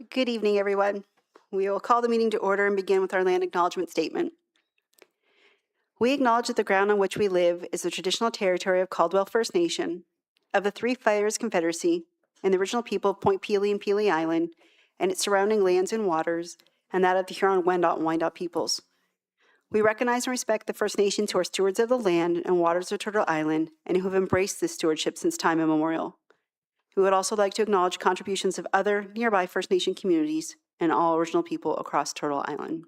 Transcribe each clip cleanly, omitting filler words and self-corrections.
Good evening, everyone. We will call the meeting to order and begin with our land acknowledgement statement. We acknowledge that the ground on which we live is the traditional territory of Caldwell First Nation, of the Three Fires Confederacy, and the original people of Point Pelee and Pelee Island, and its surrounding lands and waters, and that of the Huron-Wendat and Wyandot peoples. We recognize and respect the First Nations who are stewards of the land and waters of Turtle Island and who have embraced this stewardship since time immemorial. We would also like to acknowledge contributions of other nearby First Nation communities and all original people across Turtle Island.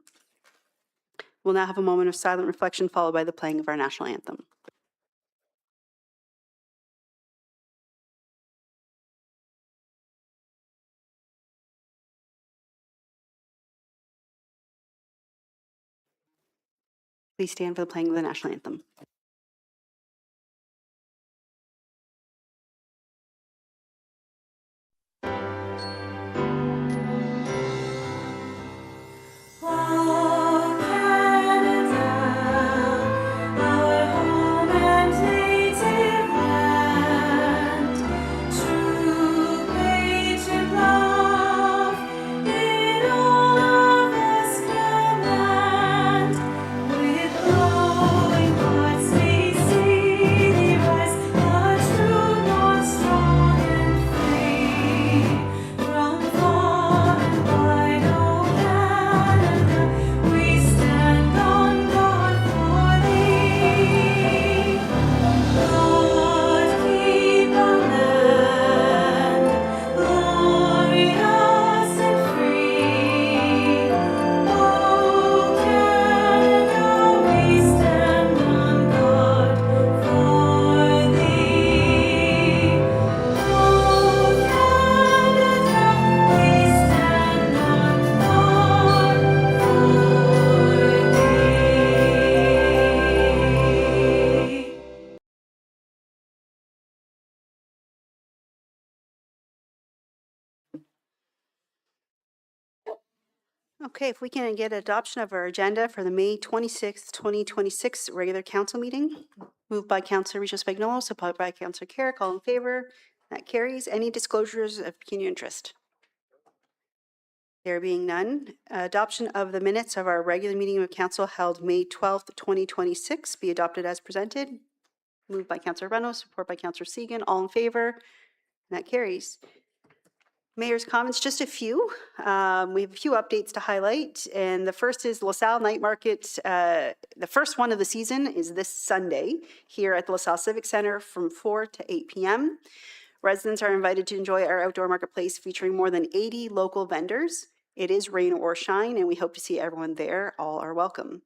We'll now have a moment of silent reflection followed by the playing of our national anthem. Please stand for the playing of the national anthem. Okay, if we can get adoption of our agenda for the May 26th, 2026 regular council meeting. Moved by Councillor Richo Spagnolo, supported by Councillor Carrick. All in favor? That carries. Any disclosures of pecuniary interest? There being none, adoption of the minutes of our regular meeting of council held May 12th, 2026 be adopted as presented. Moved by Councillor Reynolds, supported by Councillor Segan. All in favor? That carries. Mayor's comments, just a few. We have a few updates to highlight, and the first is LaSalle Night Market. The first one of the season is this Sunday here at the LaSalle Civic Center from 4 to 8 p.m. Residents are invited to enjoy our outdoor marketplace featuring more than 80 local vendors. It is rain or shine, and we hope to see everyone there. All are welcome.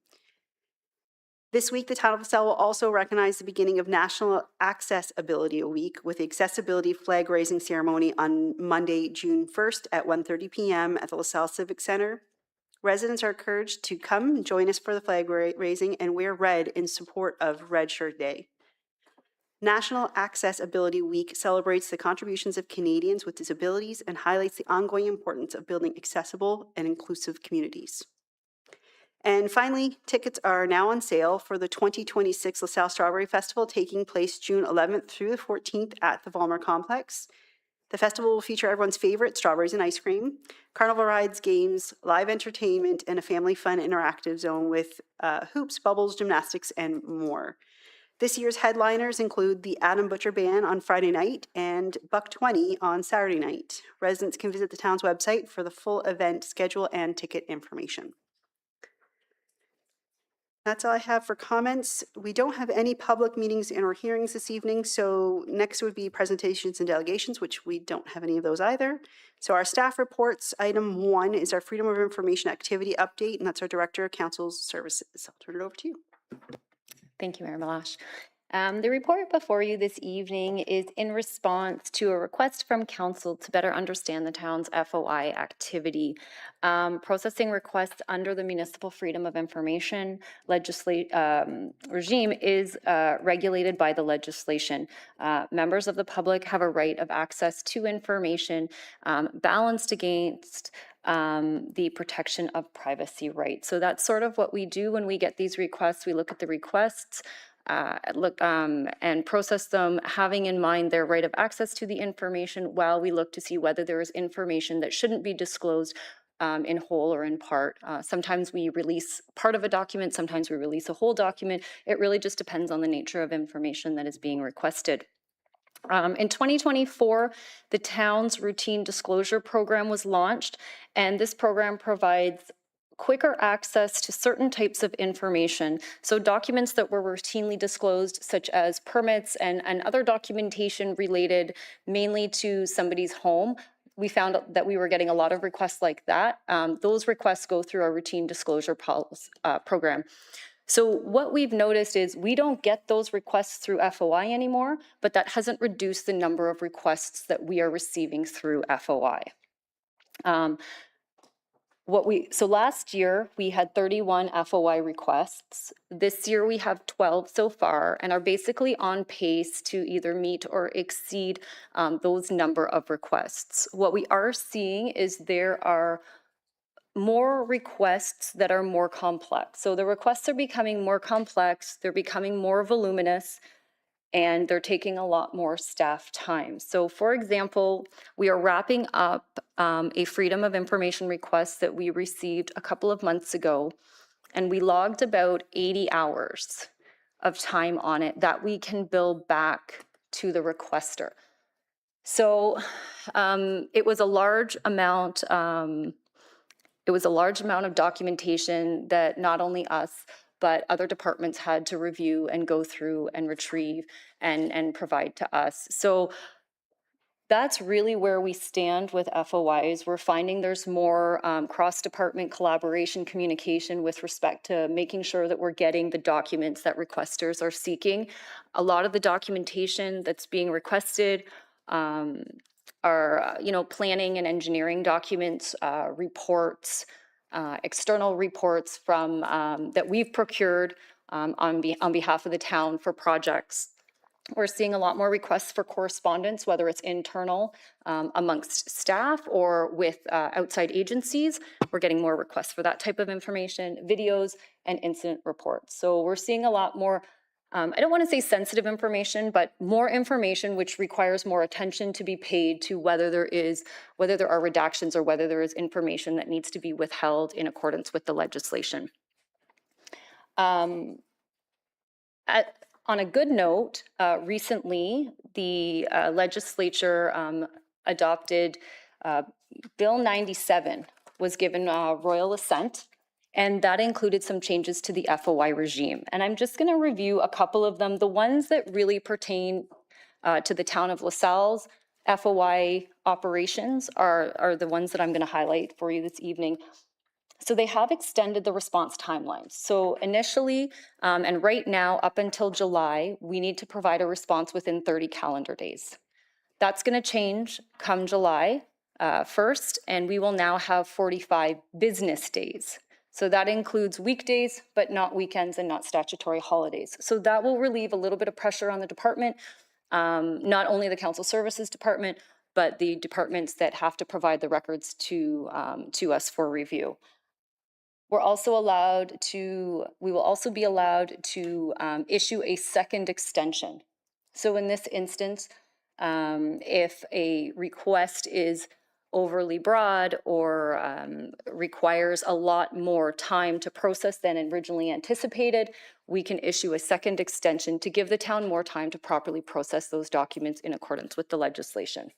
This week, the town of LaSalle will also recognize the beginning of National Accessibility Week with the Accessibility Flag Raising Ceremony on Monday, June 1st at 1:30 p.m. at the LaSalle Civic Center. Residents are encouraged to come and join us for the flag raising and wear red in support of Red Shirt Day. National Accessibility Week celebrates the contributions of Canadians with disabilities and highlights the ongoing importance of building accessible and inclusive communities. And finally, tickets are now on sale for the 2026 LaSalle Strawberry Festival taking place June 11th through the 14th at the Vollmer Complex. The festival will feature everyone's favorite strawberries and ice cream, carnival rides, games, live entertainment, and a family fun interactive zone with hoops, bubbles, gymnastics, and more. This year's headliners include the Adam Butcher Band on Friday night and Buck 20 on Saturday night. Residents can visit the town's website for the full event schedule and ticket information. That's all I have for comments. We don't have any public meetings in our hearings this evening, so next would be presentations and delegations, which we don't have any of those either. So our staff reports, item 1 is our Freedom of Information Activity Update, and that's our Director of Council Services. I'll turn it over to you. Thank you, Mayor Meloche. The report before you this evening is in response to a request from Council to better understand the town's FOI activity. Processing requests under the Municipal Freedom of Information regime is regulated by the legislation. Members of the public have a right of access to information balanced against the protection of privacy rights. So that's sort of what we do when we get these requests. We look at the requests, and process them, having in mind their right of access to the information while we look to see whether there is information that shouldn't be disclosed in whole or in part. Sometimes we release part of a document, sometimes we release a whole document. It really just depends on the nature of information that is being requested. In 2024, the town's routine disclosure program was launched, and this program provides quicker access to certain types of information. So documents that were routinely disclosed, such as permits and other documentation related mainly to somebody's home, we found that we were getting a lot of requests like that. Those requests go through our routine disclosure program. So what we've noticed is we don't get those requests through FOI anymore, but that hasn't reduced the number of requests that we are receiving through FOI. So last year we had 31 FOI requests. This year we have 12 so far and are basically on pace to either meet or exceed those number of requests. What we are seeing is there are more requests that are more complex. So the requests are becoming more complex, they're becoming more voluminous, and they're taking a lot more staff time. So for example, we are wrapping up a Freedom of Information request that we received a couple of months ago, and we logged about 80 hours of time on it that we can bill back to the requester. So it was a large amount of documentation that not only us, but other departments had to review and go through and retrieve and provide to us. So that's really where we stand with FOIs. We're finding there's more cross-department collaboration, communication with respect to making sure that we're getting the documents that requesters are seeking. A lot of the documentation that's being requested are planning and engineering documents, reports, external reports from that we've procured on behalf of the town for projects. We're seeing a lot more requests for correspondence, whether it's internal amongst staff or with outside agencies. We're getting more requests for that type of information, videos and incident reports. So we're seeing a lot more, I don't want to say sensitive information, but more information which requires more attention to be paid to whether there are redactions or whether there is information that needs to be withheld in accordance with the legislation. On a good note, recently the legislature adopted Bill 97 was given royal assent, and that included some changes to the FOI regime. And I'm just going to review a couple of them. The ones that really pertain to the town of LaSalle's FOI operations are the ones that I'm going to highlight for you this evening. So they have extended the response timelines. So initially, and right now up until July, we need to provide a response within 30 calendar days. That's going to change come July 1st, and we will now have 45 business days. So that includes weekdays, but not weekends and not statutory holidays. So that will relieve a little bit of pressure on the department, not only the council services department, but the departments that have to provide the records to us for review. We will also be allowed to issue a second extension. So in this instance, if a request is overly broad or requires a lot more time to process than originally anticipated, we can issue a second extension to give the town more time to properly process those documents in accordance with the legislation.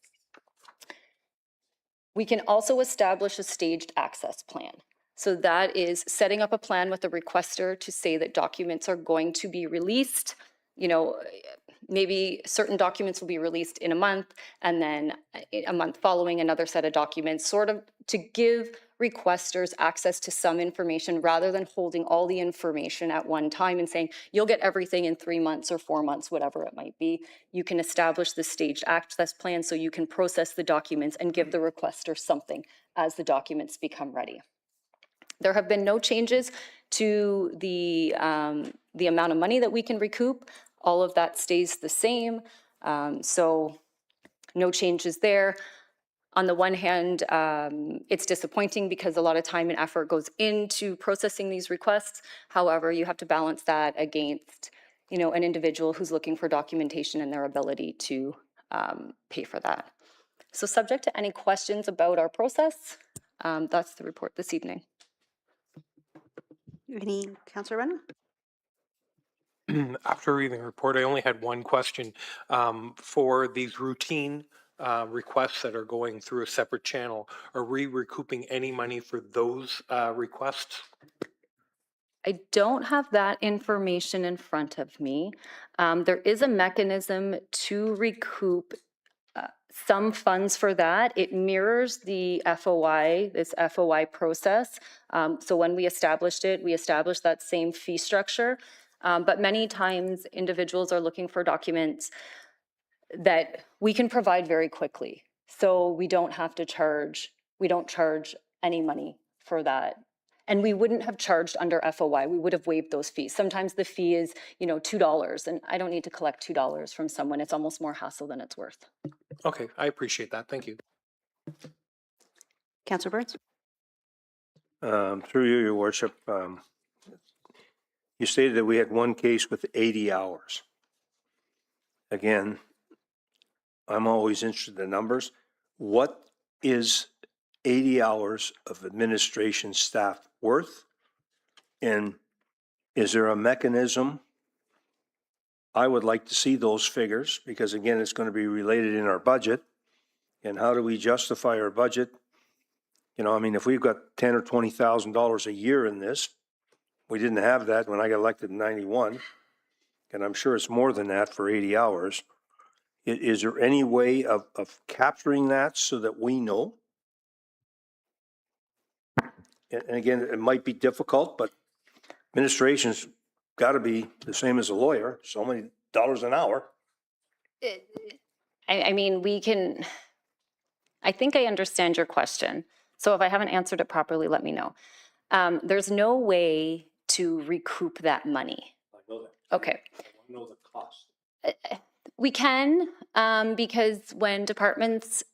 We can also establish a staged access plan. So that is setting up a plan with the requester to say that documents are going to be released. Maybe certain documents will be released in a month, and then a month following another set of documents, sort of to give requesters access to some information rather than holding all the information at one time and saying, you'll get everything in 3 months or 4 months, whatever it might be. You can establish the staged access plan so you can process the documents and give the requester something as the documents become ready. There have been no changes to the amount of money that we can recoup. All of that stays the same, so no changes there. On the one hand, it's disappointing because a lot of time and effort goes into processing these requests. However, you have to balance that against an individual who's looking for documentation and their ability to pay for that. So subject to any questions about our process, that's the report this evening. Any, Councillor Brennan? After reading the report, I only had one question. For these routine requests that are going through a separate channel, are we recouping any money for those requests? I don't have that information in front of me. There is a mechanism to recoup some funds for that. It mirrors the FOI, this FOI process. So when we established it, we established that same fee structure. But many times individuals are looking for documents that we can provide very quickly. So we don't have to charge, we don't charge any money for that. And we wouldn't have charged under FOI, we would have waived those fees. Sometimes the fee is, $2, and I don't need to collect $2 from someone. It's almost more hassle than it's worth. Okay, I appreciate that. Thank you. Councillor Burns? Through you, Your Worship, you stated that we had one case with 80 hours. Again, I'm always interested in the numbers. What is 80 hours of administration staff worth? And is there a mechanism? I would like to see those figures because again, it's going to be related in our budget. And how do we justify our budget? If we've got $10,000 or $20,000 a year in this, we didn't have that when I got elected in 91. And I'm sure it's more than that for 80 hours. Is there any way of capturing that so that we know? And again, it might be difficult, but administration's got to be the same as a lawyer, so many dollars an hour. I think I understand your question. So if I haven't answered it properly, let me know. There's no way to recoup that money. I know that. Okay. I want to know the cost. We can, because when departments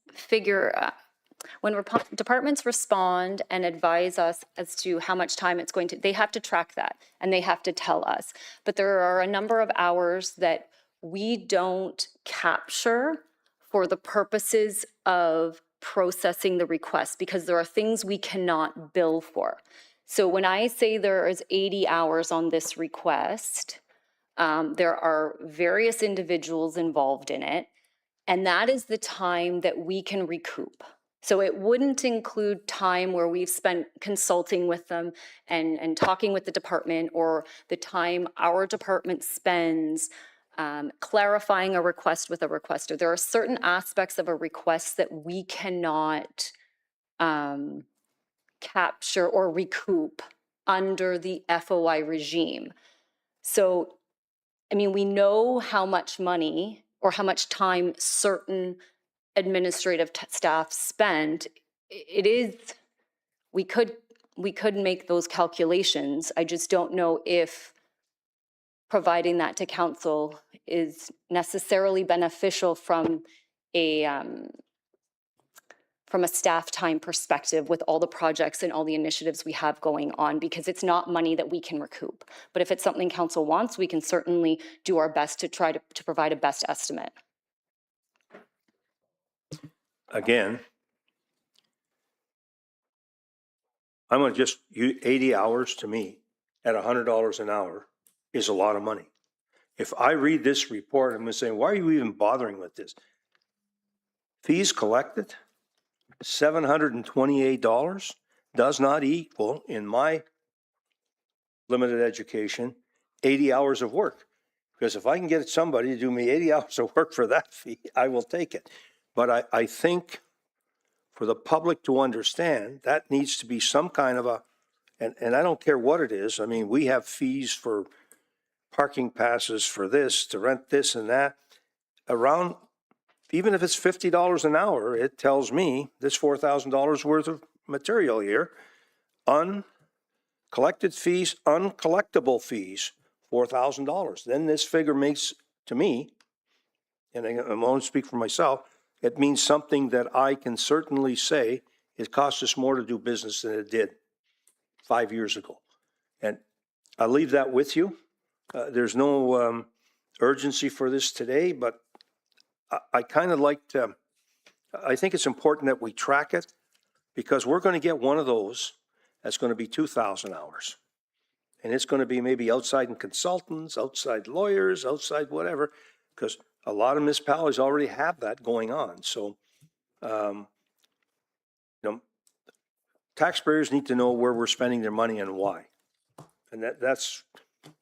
departments respond and advise us as to how much time it's going to, they have to track that and they have to tell us. But there are a number of hours that we don't capture for the purposes of processing the request because there are things we cannot bill for. So when I say there is 80 hours on this request, there are various individuals involved in it, and that is the time that we can recoup. So it wouldn't include time where we've spent consulting with them and talking with the department, or the time our department spends clarifying a request with a requester. There are certain aspects of a request that we cannot capture or recoup under the FOI regime. So we know how much money or how much time certain administrative staff spend. We could make those calculations. I just don't know if providing that to council is necessarily beneficial from a staff time perspective with all the projects and all the initiatives we have going on, because it's not money that we can recoup. But if it's something council wants, we can certainly do our best to try to provide a best estimate. Again, I'm going to just use 80 hours to me at $100 an hour is a lot of money. If I read this report, I'm going to say, why are you even bothering with this? Fees collected, $728 does not equal, in my limited education, 80 hours of work. Because if I can get somebody to do me 80 hours of work for that fee, I will take it. But I think for the public to understand, that needs to be some kind of and I don't care what it is. We have fees for parking passes for this, to rent this and that. Around, even if it's $50 an hour, it tells me this $4,000 worth of material here. Uncollected fees, uncollectible fees, $4,000. Then this figure makes, to me, and I won't speak for myself, it means something that I can certainly say it cost us more to do business than it did 5 years ago. And I'll leave that with you. There's no urgency for this today, but I kind of like to, I think it's important that we track it because we're going to get one of those that's going to be 2,000 hours. And it's going to be maybe outside consultants, outside lawyers, outside whatever, because a lot of municipalities already have that going on. So, taxpayers need to know where we're spending their money and why. And that's,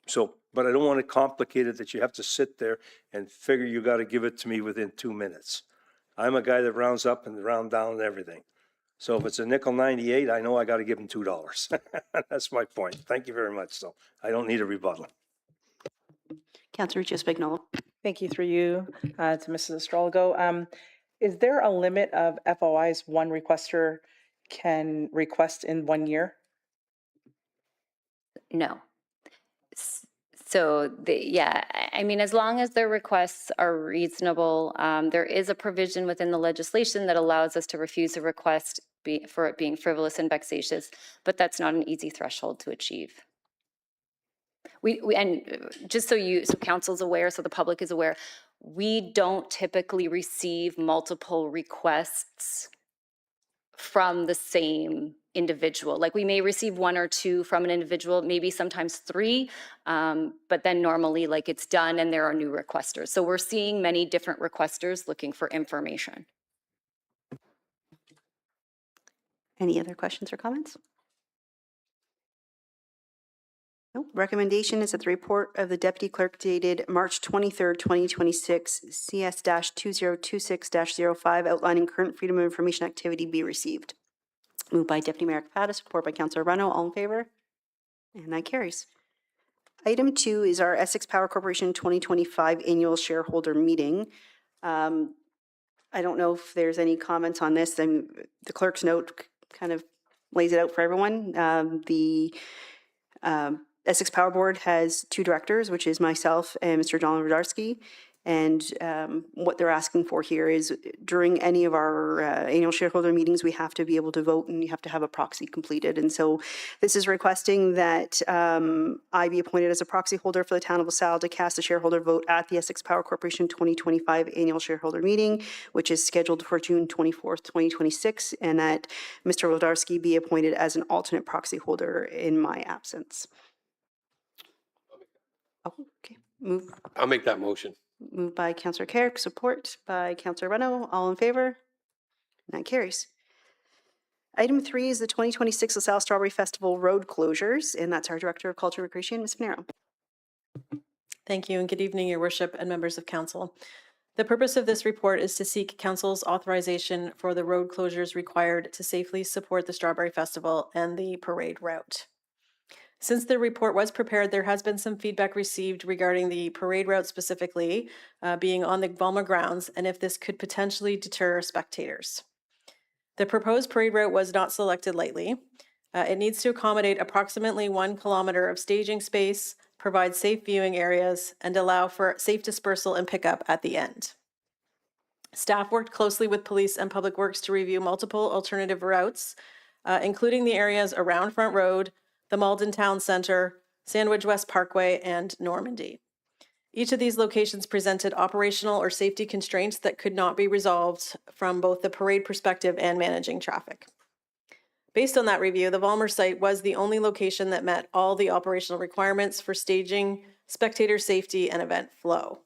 so, but I don't want it complicated that you have to sit there and figure you got to give it to me within 2 minutes. I'm a guy that rounds up and round down and everything. So if it's a nickel 98, I know I got to give them $2. That's my point. Thank you very much. So I don't need a rebuttal. Councillor Riccio Spagnuolo. Thank you through you to Mrs. Astrologo. Is there a limit of FOIs one requester can request in 1 year? No. So, I mean, as long as their requests are reasonable, there is a provision within the legislation that allows us to refuse a request for it being frivolous and vexatious, but that's not an easy threshold to achieve. And just so council's aware, so the public is aware, we don't typically receive multiple requests from the same individual. Like we may receive 1 or 2 from an individual, maybe sometimes 3, but then normally like it's done and there are new requesters. So we're seeing many different requesters looking for information. Any other questions or comments? No. Recommendation is that the report of the deputy clerk dated March 23rd, 2026, CS-2026-05, outlining current Freedom of Information activity be received. Moved by Deputy Mayor Kapadia, support by Councillor Reno. All in favor? And that carries. Item 2 is our Essex Power Corporation 2025 Annual Shareholder Meeting. I don't know if there's any comments on this. The clerk's note kind of lays it out for everyone. The Essex Power Board has 2 directors, which is myself and Mr. John Rodarski. And what they're asking for here is during any of our annual shareholder meetings, we have to be able to vote and you have to have a proxy completed. And so this is requesting that I be appointed as a proxy holder for the town of LaSalle to cast a shareholder vote at the Essex Power Corporation 2025 annual shareholder meeting, which is scheduled for June 24th, 2026, and that Mr. Rodarski be appointed as an alternate proxy holder in my absence. Oh, okay. I'll make that motion. Moved by Councillor Carrick, support by Councillor Reno. All in favor? And that carries. Item 3 is the 2026 LaSalle Strawberry Festival road closures, and that's our Director of Culture and Recreation, Ms. Pinero. Thank you and good evening, Your Worship and members of Council. The purpose of this report is to seek Council's authorization for the road closures required to safely support the Strawberry Festival and the parade route. Since the report was prepared, there has been some feedback received regarding the parade route specifically being on the Valmer grounds and if this could potentially deter spectators. The proposed parade route was not selected lightly. It needs to accommodate approximately 1 kilometer of staging space, provide safe viewing areas, and allow for safe dispersal and pickup at the end. Staff worked closely with police and public works to review multiple alternative routes, including the areas around Front Road, the Malden Town Center, Sandwich West Parkway, and Normandy. Each of these locations presented operational or safety constraints that could not be resolved from both the parade perspective and managing traffic. Based on that review, the Valmer site was the only location that met all the operational requirements for staging, spectator safety, and event flow.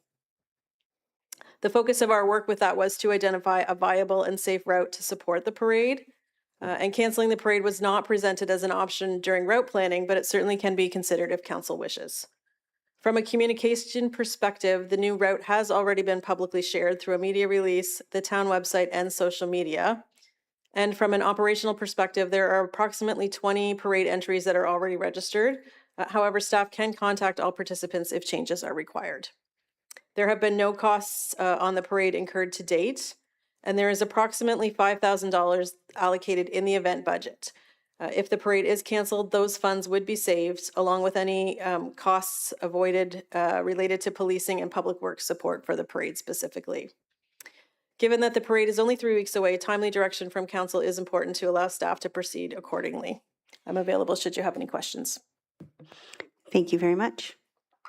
The focus of our work with that was to identify a viable and safe route to support the parade. And canceling the parade was not presented as an option during route planning, but it certainly can be considered if council wishes. From a communication perspective, the new route has already been publicly shared through a media release, the town website, and social media. And from an operational perspective, there are approximately 20 parade entries that are already registered. However, staff can contact all participants if changes are required. There have been no costs on the parade incurred to date. And there is approximately $5,000 allocated in the event budget. If the parade is canceled, those funds would be saved, along with any costs avoided related to policing and public works support for the parade specifically. Given that the parade is only 3 weeks away, timely direction from council is important to allow staff to proceed accordingly. I'm available should you have any questions. Thank you very much.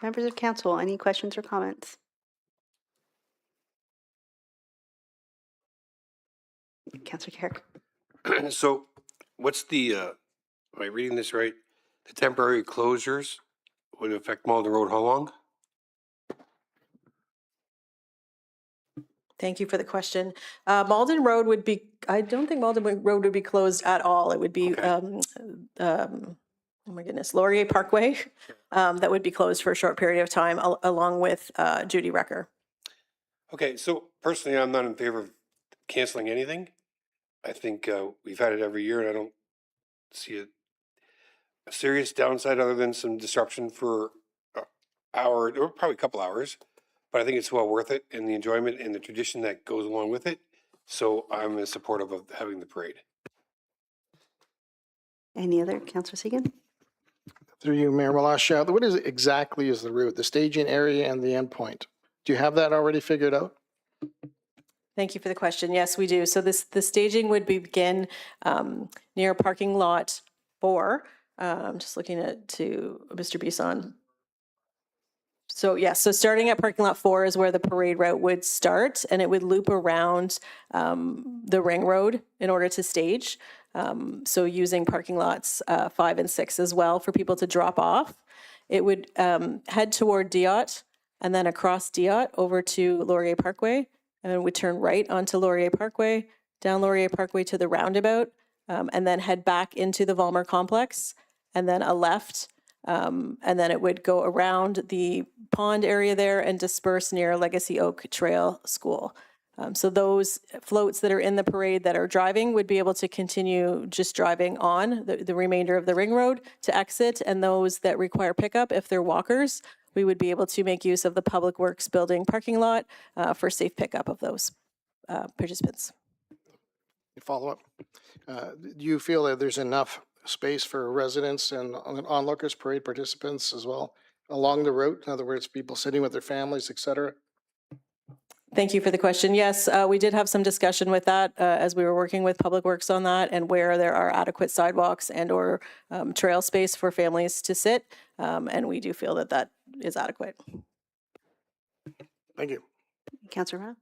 Members of council, any questions or comments? Councillor Carrick. So what's the, am I reading this right? The temporary closures would affect Malden Road how long? Thank you for the question. Malden Road would be, I don't think Malden Road would be closed at all. It would be, Okay. oh my goodness, Laurier Parkway, that would be closed for a short period of time, along with Judy Recker. Okay, so personally, I'm not in favor of canceling anything. I think we've had it every year and I don't see a serious downside other than some disruption for an hour or probably a couple hours. But I think it's well worth it and the enjoyment and the tradition that goes along with it. So I'm in support of having the parade. Any other? Councillor Segan? Through you, Mayor Malash, what is exactly is the route, the staging area and the endpoint? Do you have that already figured out? Thank you for the question. Yes, we do. So the staging would begin near parking lot 4. I'm just looking to Mr. Bisson. So yes, so starting at parking lot 4 is where the parade route would start, and it would loop around the ring road in order to stage. So using parking lots 5 and 6 as well for people to drop off. It would head toward Diot and then across Diot over to Laurier Parkway, and then would turn right onto Laurier Parkway, down Laurier Parkway to the roundabout, and then head back into the Vollmer complex, and then a left. And then it would go around the pond area there and disperse near Legacy Oak Trail School. So those floats that are in the parade that are driving would be able to continue just driving on the remainder of the ring road to exit, and those that require pickup, if they're walkers, we would be able to make use of the Public Works building parking lot for safe pickup of those participants. Follow up. Do you feel that there's enough space for residents and onlookers, parade participants as well along the route? In other words, people sitting with their families, et cetera? Thank you for the question. Yes, we did have some discussion with that as we were working with Public Works on that, and where there are adequate sidewalks and or trail space for families to sit. And we do feel that that is adequate. Thank you. Councillor Rana?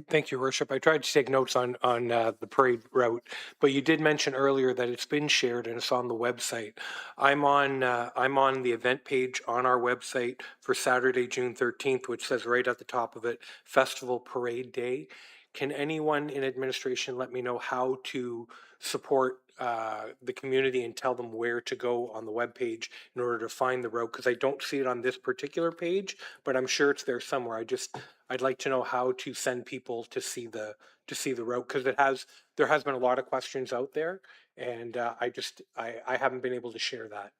Thank you, Worship. I tried to take notes on the parade route, but you did mention earlier that it's been shared and it's on the website. I'm on the event page on our website for Saturday, June 13th, which says right at the top of it, Festival Parade Day. Can anyone in administration let me know how to support the community and tell them where to go on the webpage in order to find the route? Because I don't see it on this particular page, but I'm sure it's there somewhere. I'd like to know how to send people to see the route, because there has been a lot of questions out there, and I haven't been able to share that.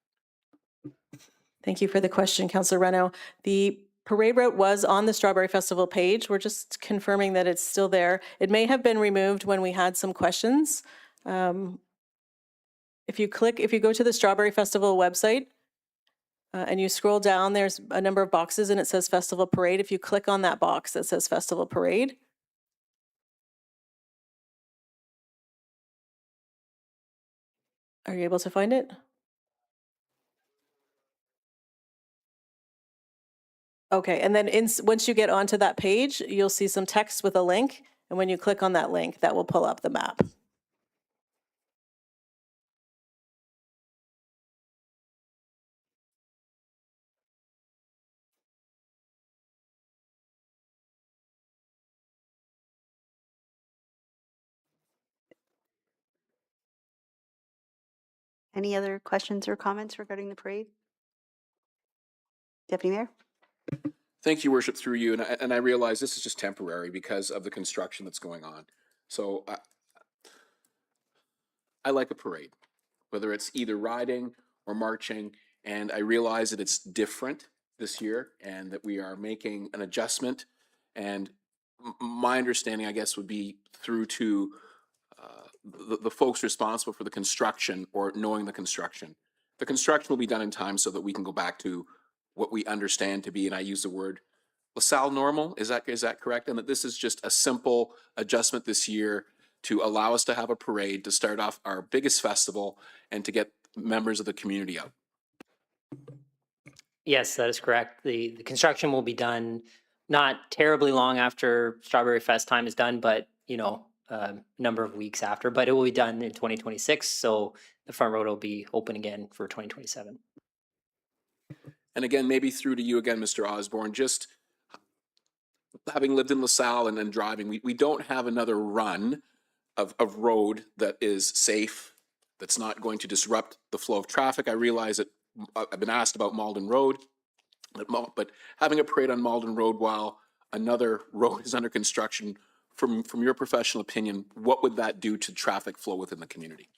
Thank you for the question, Councillor Reno. The parade route was on the Strawberry Festival page. We're just confirming that it's still there. It may have been removed when we had some questions. If you go to the Strawberry Festival website and you scroll down, there's a number of boxes and it says Festival Parade. If you click on that box that says Festival Parade, are you able to find it? Okay, and then once you get onto that page, you'll see some text with a link, and when you click on that link, that will pull up the map. Any other questions or comments regarding the parade? Deputy Mayor? Thank you, Worship, through you. And I realize this is just temporary because of the construction that's going on. So I like a parade, whether it's either riding or marching. And I realize that it's different this year and that we are making an adjustment. And my understanding, I guess, would be through to the folks responsible for the construction or knowing the construction. The construction will be done in time so that we can go back to what we understand to be, and I use the word LaSalle normal, is that correct? And that this is just a simple adjustment this year to allow us to have a parade to start off our biggest festival and to get members of the community out. Yes, that is correct. The construction will be done not terribly long after Strawberry Fest time is done, but, a number of weeks after, but it will be done in 2026. So the front road will be open again for 2027. And again, maybe through to you again, Mr. Osborne, just having lived in LaSalle and then driving, we don't have another run of road that is safe, that's not going to disrupt the flow of traffic. I realize that I've been asked about Malden Road, but having a parade on Malden Road while another road is under construction, from your professional opinion, what would that do to traffic flow within the community?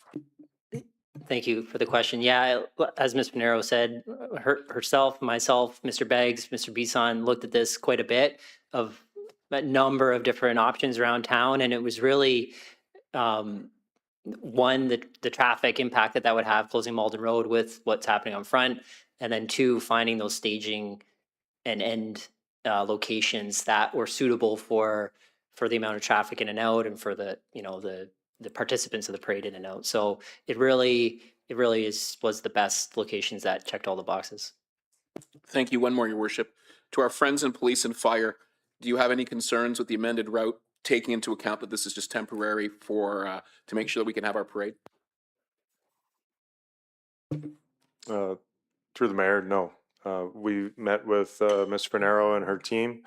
Thank you for the question. Yeah, as Ms. Pinero said, herself, myself, Mr. Beggs, Mr. Bisson looked at this quite a bit of a number of different options around town, and it was really one, the traffic impact that would have closing Malden Road with what's happening on front, and then two, finding those staging and end locations that were suitable for the amount of traffic in and out, and for the the participants of the parade in and out. So it really was the best locations that checked all the boxes. Thank you. One more, Your Worship. To our friends in police and fire, do you have any concerns with the amended route, taking into account that this is just temporary for to make sure that we can have our parade? Through the mayor, no. We met with Ms. Finero and her team,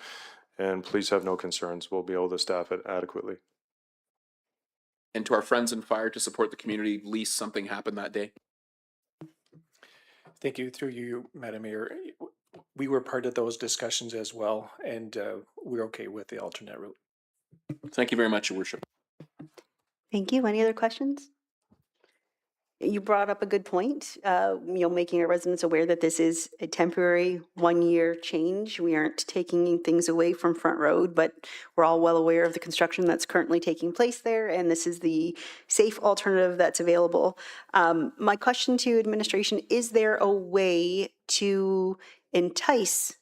and police have no concerns. We'll be able to staff it adequately. And to our friends in fire, to support the community, least something happened that day? Thank you. Through you, Madam Mayor. We were part of those discussions as well, and we're okay with the alternate route. Thank you very much, Your Worship. Thank you. Any other questions? You brought up a good point, making our residents aware that this is a temporary one-year change. We aren't taking things away from Front Road, but we're all well aware of the construction that's currently taking place there, and this is the safe alternative that's available. My question to administration, is there a way to entice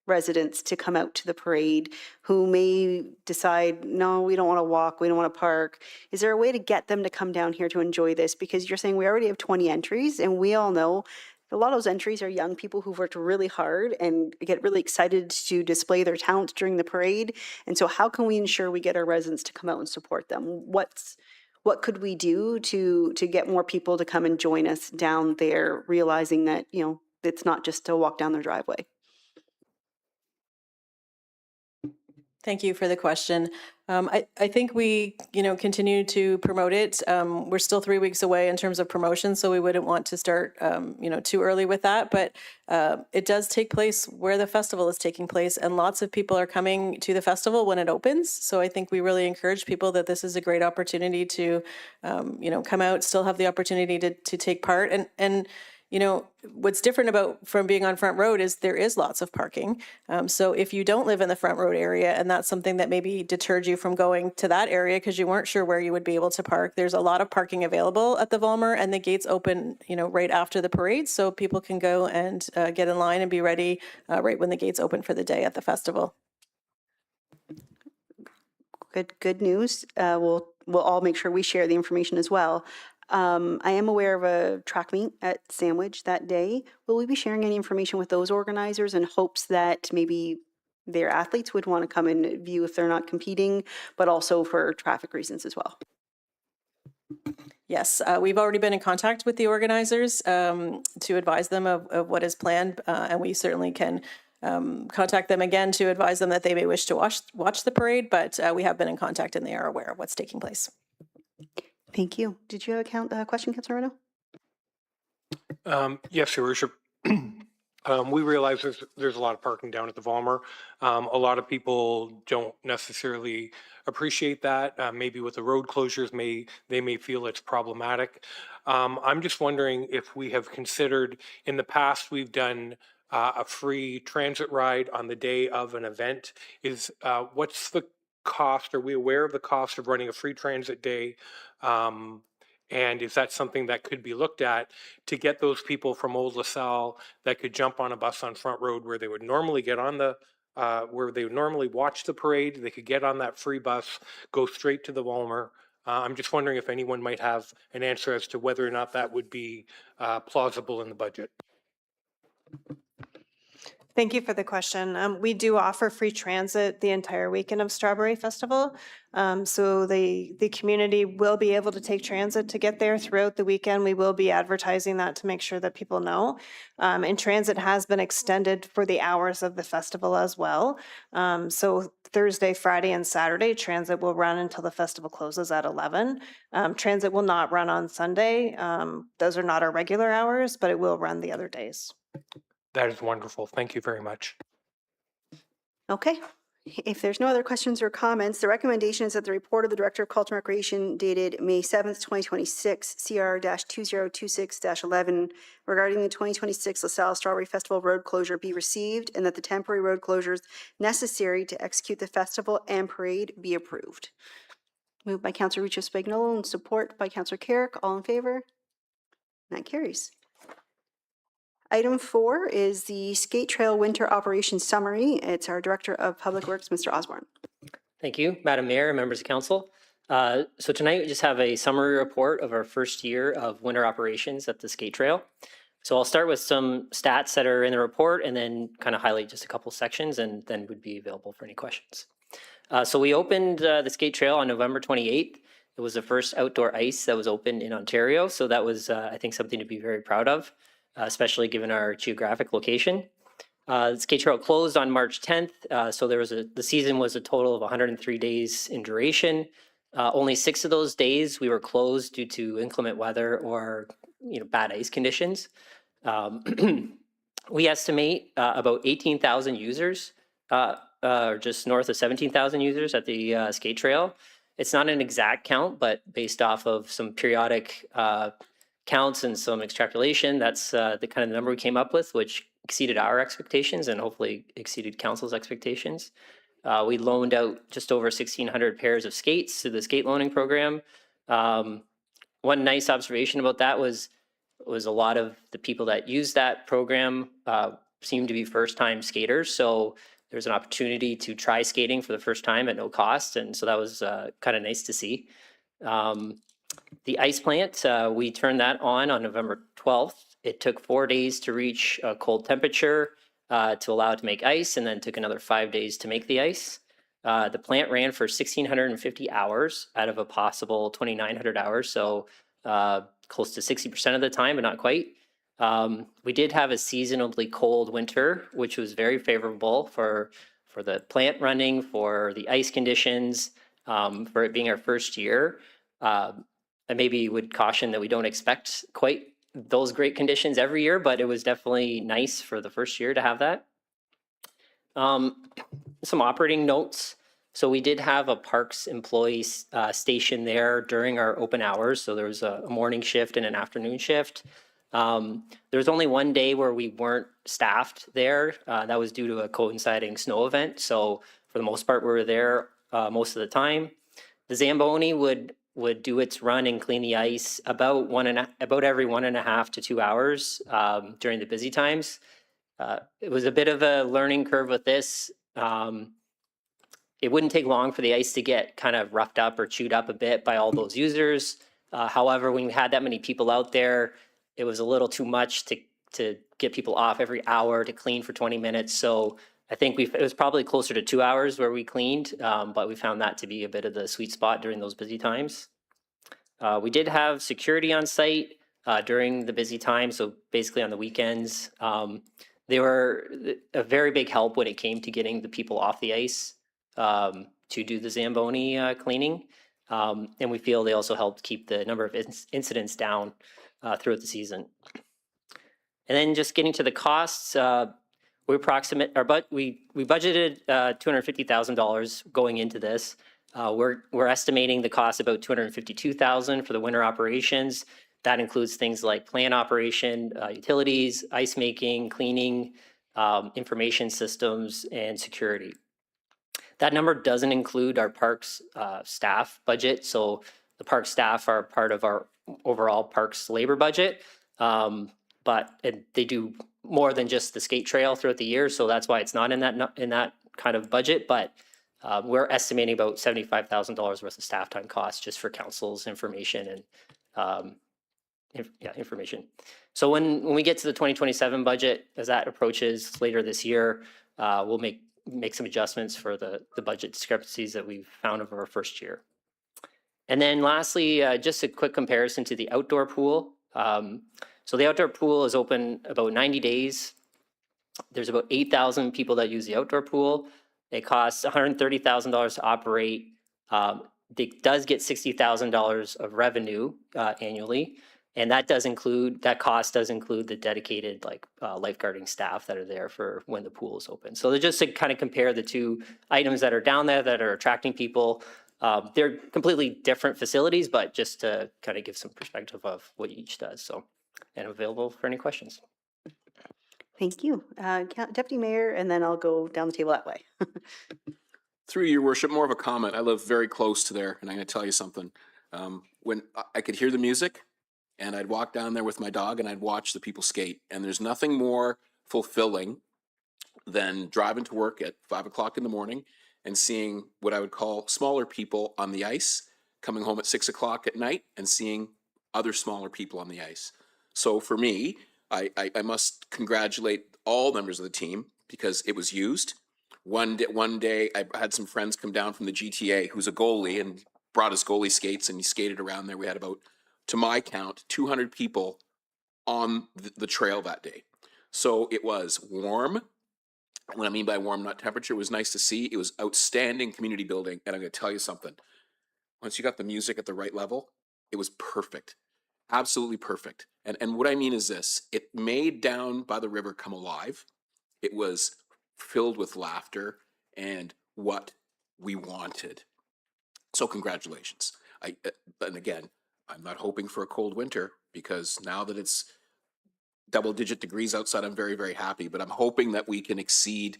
residents to come out to the parade who may decide, no, we don't want to walk, we don't want to park? Is there a way to get them to come down here to enjoy this? Because you're saying we already have 20 entries, and we all know a lot of those entries are young people who've worked really hard and get really excited to display their talents during the parade. And so how can we ensure we get our residents to come out and support them? What could we do to get more people to come and join us down there, realizing that, it's not just to walk down their driveway? Thank you for the question. I think we, continue to promote it. We're still 3 weeks away in terms of promotion, so we wouldn't want to start, too early with that. But it does take place where the festival is taking place, and lots of people are coming to the festival when it opens. So I think we really encourage people that this is a great opportunity to, come out, still have the opportunity to take part. And what's different from being on Front Road is there is lots of parking. So if you don't live in the Front Road area, and that's something that maybe deterred you from going to that area because you weren't sure where you would be able to park, there's a lot of parking available at the Volmer, and the gates open, right after the parade. So people can go and get in line and be ready right when the gates open for the day at the festival. Good news. We'll all make sure we share the information as well. I am aware of a track meet at Sandwich that day. Will we be sharing any information with those organizers in hopes that maybe their athletes would want to come and view if they're not competing, but also for traffic reasons as well? Yes, we've already been in contact with the organizers to advise them of what is planned, and we certainly can contact them again to advise them that they may wish to watch the parade, but we have been in contact and they are aware of what's taking place. Thank you. Did you have a question, Councilor Renaud? Yes, Your Worship. We realize there's a lot of parking down at the Volmer. A lot of people don't necessarily appreciate that. Maybe with the road closures, they may feel it's problematic. I'm just wondering if we have considered, in the past, we've done a free transit ride on the day of an event. What's the cost? Are we aware of the cost of running a free transit day? And is that something that could be looked at to get those people from Old LaSalle that could jump on a bus on Front Road where they would normally get on where they would normally watch the parade? They could get on that free bus, go straight to the Volmer. I'm just wondering if anyone might have an answer as to whether or not that would be plausible in the budget. Thank you for the question. We do offer free transit the entire weekend of Strawberry Festival. So the community will be able to take transit to get there throughout the weekend. We will be advertising that to make sure that people know. And transit has been extended for the hours of the festival as well. So Thursday, Friday, and Saturday, transit will run until the festival closes at 11. Transit will not run on Sunday. Those are not our regular hours, but it will run the other days. That is wonderful. Thank you very much. Okay. If there's no other questions or comments, the recommendation is that the report of the Director of Culture and Recreation dated May 7th, 2026, CR-2026-11, regarding the 2026 LaSalle Strawberry Festival road closure be received, and that the temporary road closures necessary to execute the festival and parade be approved. Moved by Councillor Rucho Spagnolo and support by Councillor Carrick. All in favor? That carries. Item 4 is the Skate Trail Winter Operations Summary. It's our Director of Public Works, Mr. Osborne. Thank you, Madam Mayor and members of council. So tonight we just have a summary report of our first year of winter operations at the Skate Trail. So I'll start with some stats that are in the report and then kind of highlight just a couple sections and then would be available for any questions. So we opened the Skate Trail on November 28th. It was the first outdoor ice that was opened in Ontario. So that was, I think, something to be very proud of, especially given our geographic location. The Skate Trail closed on March 10th. So there was the season was a total of 103 days in duration. Only 6 of those days we were closed due to inclement weather or bad ice conditions. We estimate about 18,000 users, or just north of 17,000 users at the Skate Trail. It's not an exact count, but based off of some periodic counts and some extrapolation, that's the kind of number we came up with, which exceeded our expectations and hopefully exceeded council's expectations. We loaned out just over 1,600 pairs of skates to the skate loaning program. One nice observation about that was a lot of the people that used that program seemed to be first-time skaters. So there's an opportunity to try skating for the first time at no cost. And so that was kind of nice to see. The ice plant, we turned that on November 12th. It took 4 days to reach a cold temperature to allow it to make ice, and then took another 5 days to make the ice. The plant ran for 1,650 hours out of a possible 2,900 hours, so close to 60% of the time, but not quite. We did have a seasonably cold winter, which was very favorable for the plant running, for the ice conditions, for it being our first year. I maybe would caution that we don't expect quite those great conditions every year, but it was definitely nice for the first year to have that. Some operating notes. So we did have a parks employee station there during our open hours. So there was a morning shift and an afternoon shift. There was only one day where we weren't staffed there. That was due to a coinciding snow event. So for the most part, we were there most of the time. The Zamboni would do its run and clean the ice about every 1.5 to 2 hours during the busy times. It was a bit of a learning curve with this. It wouldn't take long for the ice to get kind of roughed up or chewed up a bit by all those users. However, when we had that many people out there, it was a little too much to get people off every hour to clean for 20 minutes. So I think it was probably closer to 2 hours where we cleaned, but we found that to be a bit of the sweet spot during those busy times. We did have security on site during the busy time, so basically on the weekends. They were a very big help when it came to getting the people off the ice to do the Zamboni cleaning. And we feel they also helped keep the number of incidents down throughout the season. And then just getting to the costs, we budgeted $250,000 going into this. We're estimating the cost about $252,000 for the winter operations. That includes things like plant operation, utilities, ice making, cleaning, information systems, and security. That number doesn't include our parks staff budget. So the park staff are part of our overall parks labor budget, but they do more than just the skate trail throughout the year. So that's why it's not in that kind of budget. But we're estimating about $75,000 worth of staff time costs just for council's information and information. So when we get to the 2027 budget, as that approaches later this year, we'll make some adjustments for the budget discrepancies that we've found over our first year. And then lastly, just a quick comparison to the outdoor pool. So the outdoor pool is open about 90 days. There's about 8,000 people that use the outdoor pool. It costs $130,000 to operate. It does get $60,000 of revenue annually. And that cost does include the dedicated lifeguarding staff that are there for when the pool is open. So they're just to kind of compare the two items that are down there that are attracting people. They're completely different facilities, but just to kind of give some perspective of what each does. So, and I'm available for any questions. Thank you. Deputy Mayor, and then I'll go down the table that way. Through your worship, more of a comment. I live very close to there, and I'm going to tell you something. When I could hear the music, and I'd walk down there with my dog, and I'd watch the people skate. And there's nothing more fulfilling than driving to work at 5 o'clock in the morning and seeing what I would call smaller people on the ice, coming home at 6 o'clock at night and seeing other smaller people on the ice. So for me, I must congratulate all members of the team because it was used. One day I had some friends come down from the GTA who's a goalie and brought his goalie skates and he skated around there. We had about, to my count, 200 people on the trail that day. So it was warm. What I mean by warm, not temperature, was nice to see. It was outstanding community building. And I'm going to tell you something. Once you got the music at the right level, it was perfect. Absolutely perfect. And what I mean is this, it made down by the river come alive. It was filled with laughter and what we wanted. So congratulations. And again, I'm not hoping for a cold winter because now that it's double-digit degrees outside, I'm very, very happy. But I'm hoping that we can exceed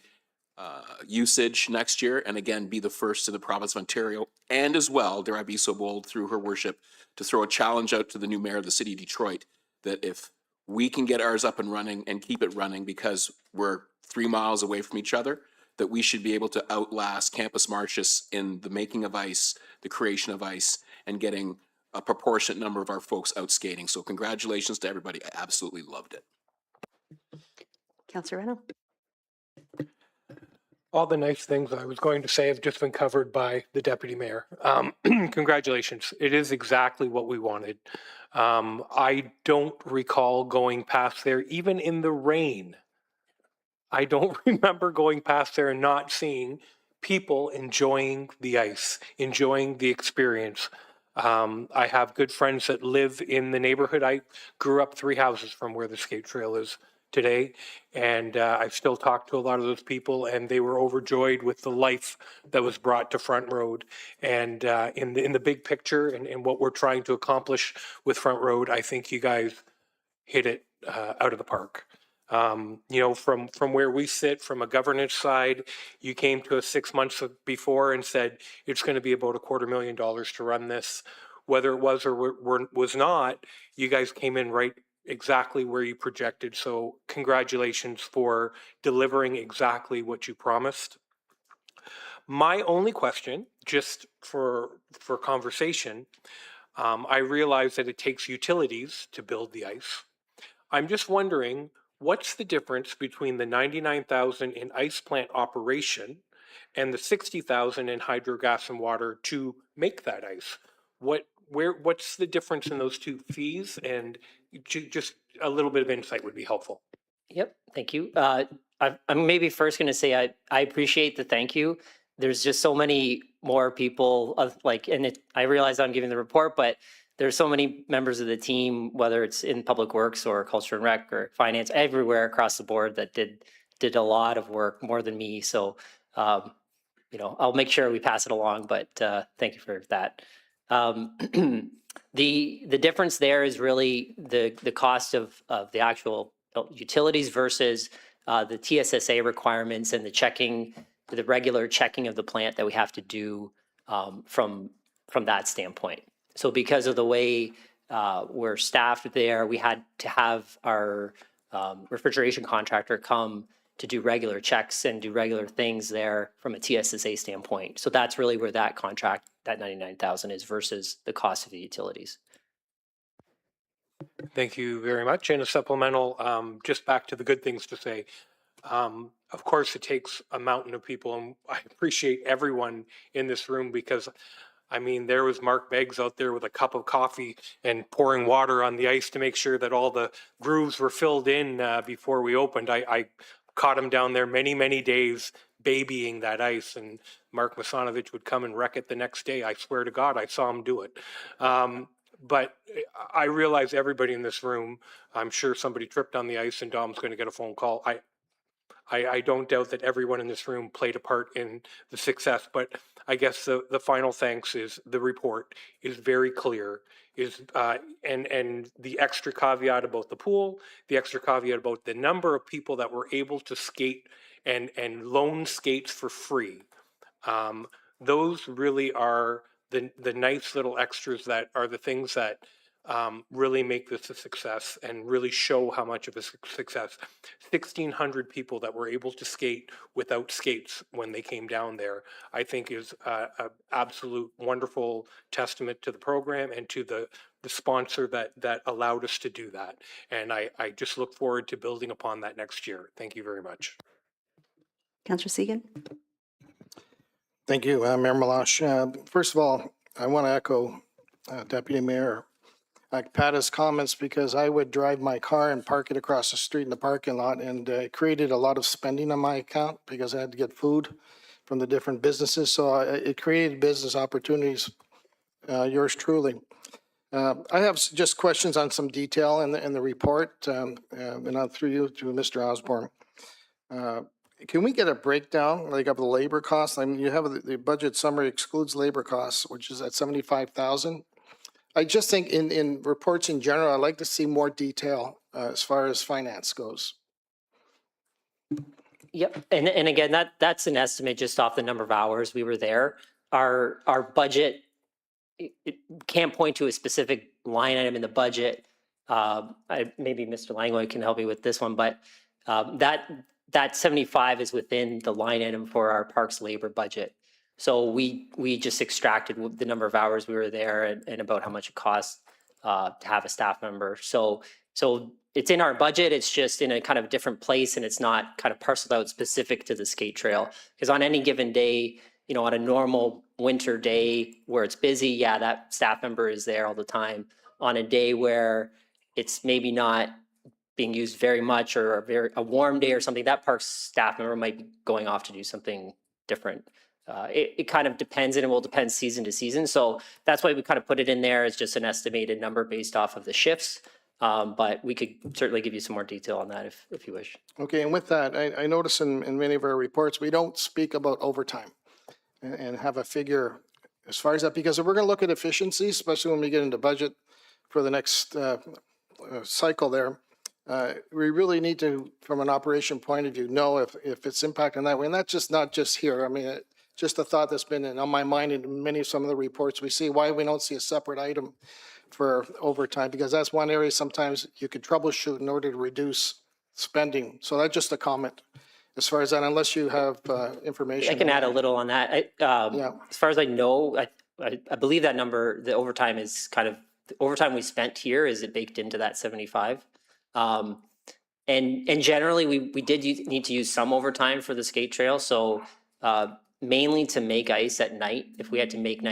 usage next year and again be the first in the province of Ontario, and as well, dare I be so bold through her worship, to throw a challenge out to the new mayor of the city of Detroit that if we can get ours up and running and keep it running because we're 3 miles away from each other, that we should be able to outlast Campus Martius in the making of ice, the creation of ice, and getting a proportionate number of our folks out skating. So congratulations to everybody. I absolutely loved it. Councillor Reno. All the nice things I was going to say have just been covered by the deputy mayor. Congratulations. It is exactly what we wanted. I don't recall going past there, even in the rain. I don't remember going past there and not seeing people enjoying the ice, enjoying the experience. I have good friends that live in the neighborhood. I grew up 3 houses from where the skate trail is today, and I still talk to a lot of those people, and they were overjoyed with the life that was brought to Front Road. And in the big picture and what we're trying to accomplish with Front Road, I think you guys hit it out of the park. You know, from where we sit, from a governance side, you came to us 6 months before and said it's going to be about $250,000 to run this. Whether it was or was not, you guys came in right exactly where you projected. So congratulations for delivering exactly what you promised. My only question, just for conversation, I realize that it takes utilities to build the ice. I'm just wondering, what's the difference between the 99,000 in ice plant operation and the 60,000 in hydro, gas, and water to make that ice? What's the difference in those two fees? And just a little bit of insight would be helpful. Yep, thank you. I'm maybe first going to say I appreciate the thank you. There's just so many more people I realize I'm giving the report, but there's so many members of the team, whether it's in Public Works or Culture and Rec or Finance, everywhere across the board that did a lot of work, more than me. So, you know, I'll make sure we pass it along, but thank you for that. The difference there is really the cost of the actual utilities versus the TSSA requirements and the regular checking of the plant that we have to do from that standpoint. So because of the way we're staffed there, we had to have our refrigeration contractor come to do regular checks and do regular things there from a TSSA standpoint. So that's really where that contract, that $99,000 is versus the cost of the utilities. Thank you very much. And a supplemental, just back to the good things to say. Of course, it takes a mountain of people, and I appreciate everyone in this room because, I mean, there was Mark Beggs out there with a cup of coffee and pouring water on the ice to make sure that all the grooves were filled in before we opened. I caught him down there many, many days babying that ice, and Mark Masanovich would come and wreck it the next day. I swear to God, I saw him do it. But I realize everybody in this room, I'm sure somebody tripped on the ice and Dom's going to get a phone call. I don't doubt that everyone in this room played a part in the success, but I guess the final thanks is the report is very clear, and the extra caveat about the pool, the extra caveat about the number of people that were able to skate and loan skates for free. Those really are the nice little extras that are the things that really make this a success and really show how much of a success. 1,600 people that were able to skate without skates when they came down there, I think is an absolute wonderful testament to the program and to the sponsor that allowed us to do that. And I just look forward to building upon that next year. Thank you very much. Councillor Segan? Thank you, Mayor Malash. First of all, I want to echo Deputy Mayor Pata's comments because I would drive my car and park it across the street in the parking lot, and it created a lot of spending on my account because I had to get food from the different businesses. So it created business opportunities, yours truly. I have just questions on some detail in the report, and I'll through you to Mr. Osborne. Can we get a breakdown, like of the labor costs? I mean, you have the budget summary excludes labor costs, which is at 75,000. I just think in reports in general, I'd like to see more detail as far as finance goes. Yep, and again, that's an estimate just off the number of hours we were there. Our budget, it can't point to a specific line item in the budget. Maybe Mr. Langley can help me with this one, but that 75 is within the line item for our parks labor budget. So we just extracted the number of hours we were there and about how much it costs to have a staff member. So it's in our budget, it's just in a kind of different place, and it's not kind of parceled out specific to the skate trail. Because on any given day, you know, on a normal winter day where it's busy, yeah, that staff member is there all the time. On a day where it's maybe not being used very much, or a warm day or something, that park staff member might be going off to do something different. It kind of depends, and it will depend season to season. So that's why we kind of put it in there as just an estimated number based off of the shifts. But we could certainly give you some more detail on that if you wish. Okay, and with that, I notice in many of our reports, we don't speak about overtime and have a figure as far as that, because if we're going to look at efficiency, especially when we get into budget for the next cycle there, we really need to, from an operation point of view, know if it's impacting that way. And that's not just here. I mean, just a thought that's been on my mind in some of the reports we see, why we don't see a separate item for overtime, because that's one area sometimes you could troubleshoot in order to reduce spending. So that's just a comment as far as that, unless you have information. I can add a little on that. As far as I know, I believe that number, the overtime is kind of, the overtime we spent here, is it baked into that 75? And generally we did need to use some overtime for the skate trail. So mainly to make ice at night. If we had to make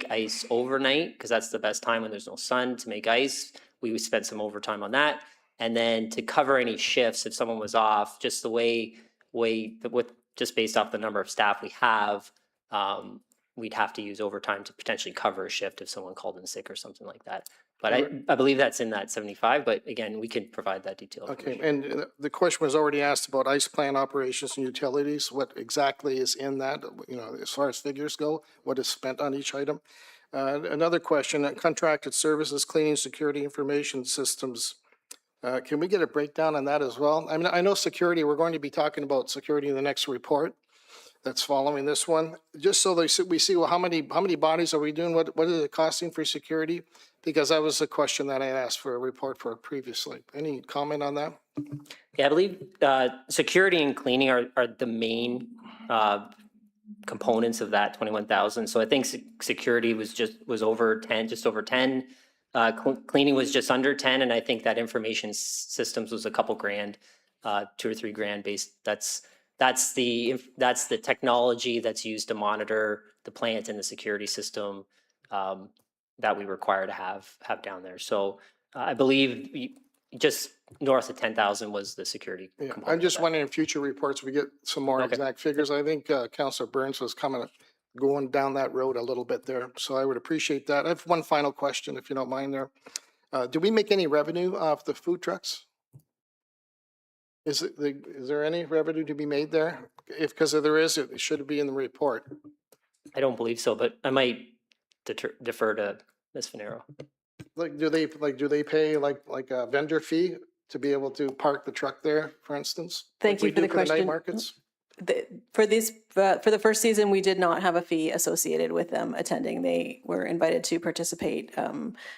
ice overnight, because that's the best time when there's no sun to make ice, we would spend some overtime on that. And then to cover any shifts, if someone was off, just the way just based off the number of staff we have, we'd have to use overtime to potentially cover a shift if someone called in sick or something like that. But I believe that's in that 75, but again, we can provide that detail. Okay, and the question was already asked about ice plant operations and utilities. What exactly is in that, you know, as far as figures go, what is spent on each item? Another question, contracted services, cleaning, security, information systems. Can we get a breakdown on that as well? I mean, I know security, we're going to be talking about security in the next report that's following this one, just so we see, well, how many bodies are we doing? What is it costing for security? Because that was a question that I asked for a report for previously. Any comment on that? Yeah, I believe security and cleaning are the main components of that 21,000. So I think security was over 10, just over 10. Cleaning was just under 10, and I think that information systems was a couple grand, 2 or 3 grand based. That's the technology that's used to monitor the plant and the security system that we require to have down there. So I believe just north of 10,000 was the security Yeah, component. I'm of just that. wondering in future reports, we get some more Okay. exact figures. I think Councilor Burns was going down that road a little bit there. So I would appreciate that. I have one final question, if you don't mind there. Do we make any revenue off the food trucks? Is there any revenue to be made there? Because if there is, it should be in the report. I don't believe so, but I might defer to Ms. Finero. Do they pay like a vendor fee to be able to park the truck there, for instance? Thank like you we for the do night question. markets? For the first season, we did not have a fee associated with them attending. They were invited to participate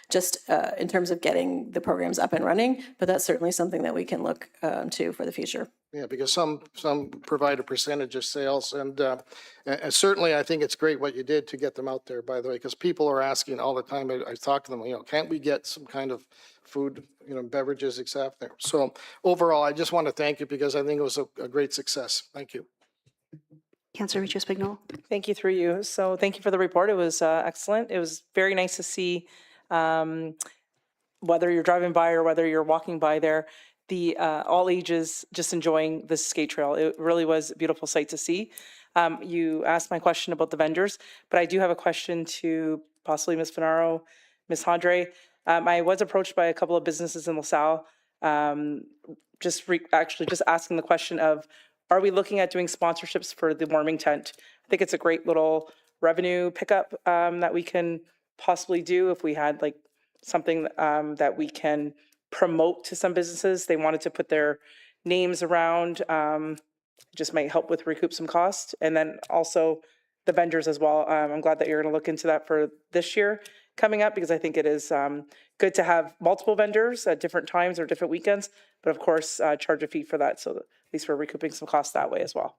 just in terms of getting the programs up and running, but that's certainly something that we can look to for the future. Yeah, because some provide a percentage of sales, and certainly I think it's great what you did to get them out there, by the way, because people are asking all the time. I talk to them, can't we get some kind of food, beverages, etc. So overall, I just want to thank you because I think it was a great success. Thank you. Councillor Richo Spignol. Thank you through you. So thank you for the report. It was excellent. It was very nice to see whether you're driving by or whether you're walking by there, the all ages just enjoying this skate trail. It really was a beautiful sight to see. You asked my question about the vendors, but I do have a question to possibly Ms. Finaro, Ms. Hadre. I was approached by a couple of businesses in LaSalle, actually just asking the question of, are we looking at doing sponsorships for the warming tent? I think it's a great little revenue pickup that we can possibly do if we had like something that we can promote to some businesses. They wanted to put their names around, just might help with recoup some cost. And then also the vendors as well. I'm glad that you're going to look into that for this year coming up, because I think it is good to have multiple vendors at different times or different weekends, but of course charge a fee for that. So at least we're recouping some costs that way as well.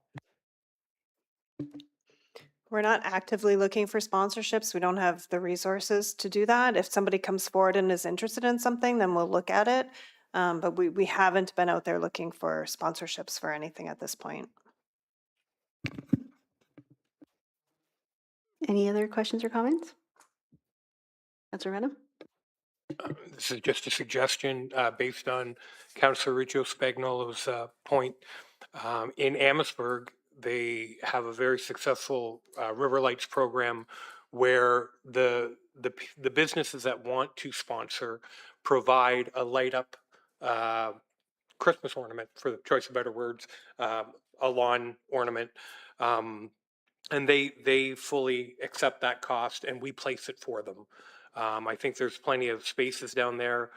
We're not actively looking for sponsorships. We don't have the resources to do that. If somebody comes forward and is interested in something, then we'll look at it. But we haven't been out there looking for sponsorships for anything at this point. Any other questions or comments? Councillor Renham? This is just a suggestion based on Councillor Richo Spagnolo's point. In Amherstburg, they have a very successful River Lights program where the businesses that want to sponsor provide a light up Christmas ornament, for the choice of better words, a lawn ornament. And they fully accept that cost and we place it for them. I think there's plenty of spaces down there.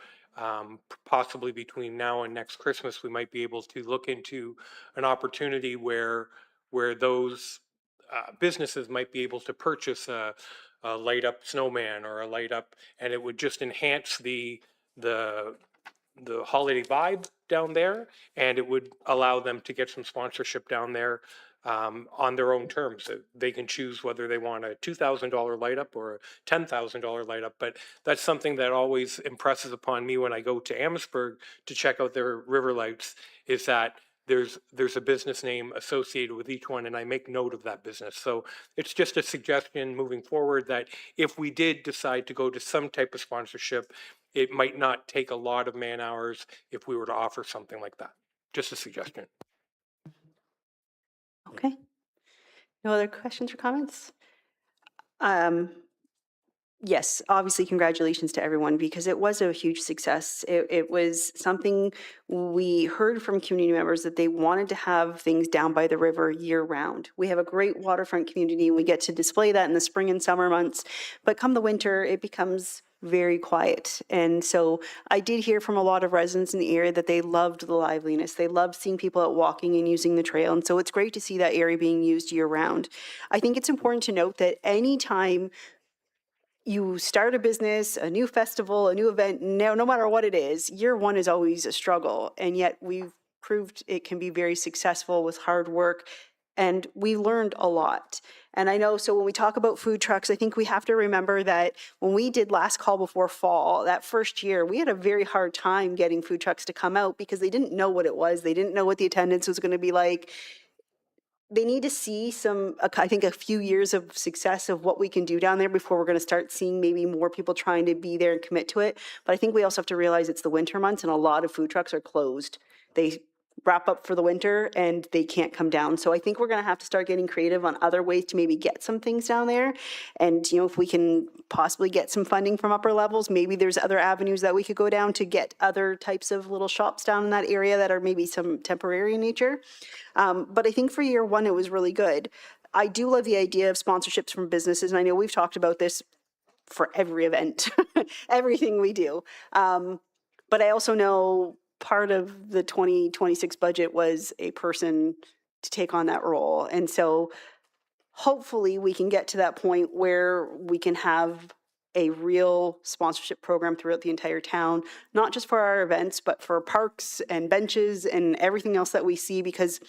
Possibly between now and next Christmas, we might be able to look into an opportunity where those businesses might be able to purchase a light up snowman or a light up, and it would just enhance the holiday vibe down there, and it would allow them to get some sponsorship down there on their own terms. They can choose whether they want a $2,000 light up or a $10,000 light up, but that's something that always impresses upon me when I go to Amherstburg to check out their river lights, is that there's a business name associated with each one, and I make note of that business. So it's just a suggestion moving forward that if we did decide to go to some type of sponsorship, it might not take a lot of man hours if we were to offer something like that. Just a suggestion. Okay. No other questions or comments? Yes, obviously, congratulations to everyone because it was a huge success. It was something we heard from community members that they wanted to have things down by the river year round. We have a great waterfront community. We get to display that in the spring and summer months, but come the winter, it becomes very quiet. And so I did hear from a lot of residents in the area that they loved the liveliness. They loved seeing people out walking and using the trail. And so it's great to see that area being used year round. I think it's important to note that anytime you start a business, a new festival, a new event, no matter what it is, year one is always a struggle. And yet we've proved it can be very successful with hard work, And we learned a lot. And I know, so when we talk about food trucks, I think we have to remember that when we did last call before fall, that first year, we had a very hard time getting food trucks to come out because they didn't know what it was. They didn't know what the attendance was going to be like. They need to see I think a few years of success of what we can do down there before we're going to start seeing maybe more people trying to be there and commit to it. But I think we also have to realize it's the winter months and a lot of food trucks are closed. They wrap up for the winter and they can't come down. So I think we're going to have to start getting creative on other ways to maybe get some things down there. And, if we can possibly get some funding from upper levels, maybe there's other avenues that we could go down to get other types of little shops down in that area that are maybe some temporary in nature. But I think for year one, it was really good. I do love the idea of sponsorships from businesses. And I know we've talked about this for every event, everything we do. But I also know part of the 2026 budget was a person to take on that role. And so hopefully we can get to that point where we can have a real sponsorship program throughout the entire town, not just for our events, but for parks and benches and everything else that we see, because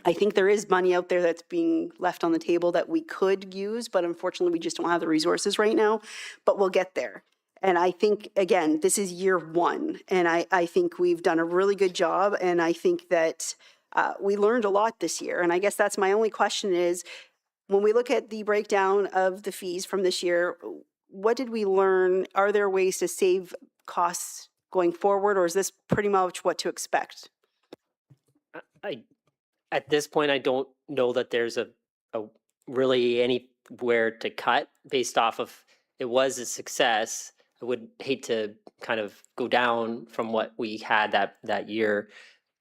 I think there is money out there that's being left on the table that we could use, but unfortunately we just don't have the resources right now, but we'll get there. And I think, again, this is year one, and I think we've done a really good job, and I think that we learned a lot this year. And I guess that's my only question is, when we look at the breakdown of the fees from this year, what did we learn? Are there ways to save costs going forward, or is this pretty much what to expect? At this point, I don't know that there's a really anywhere to cut based off of it was a success. I would hate to kind of go down from what we had that year.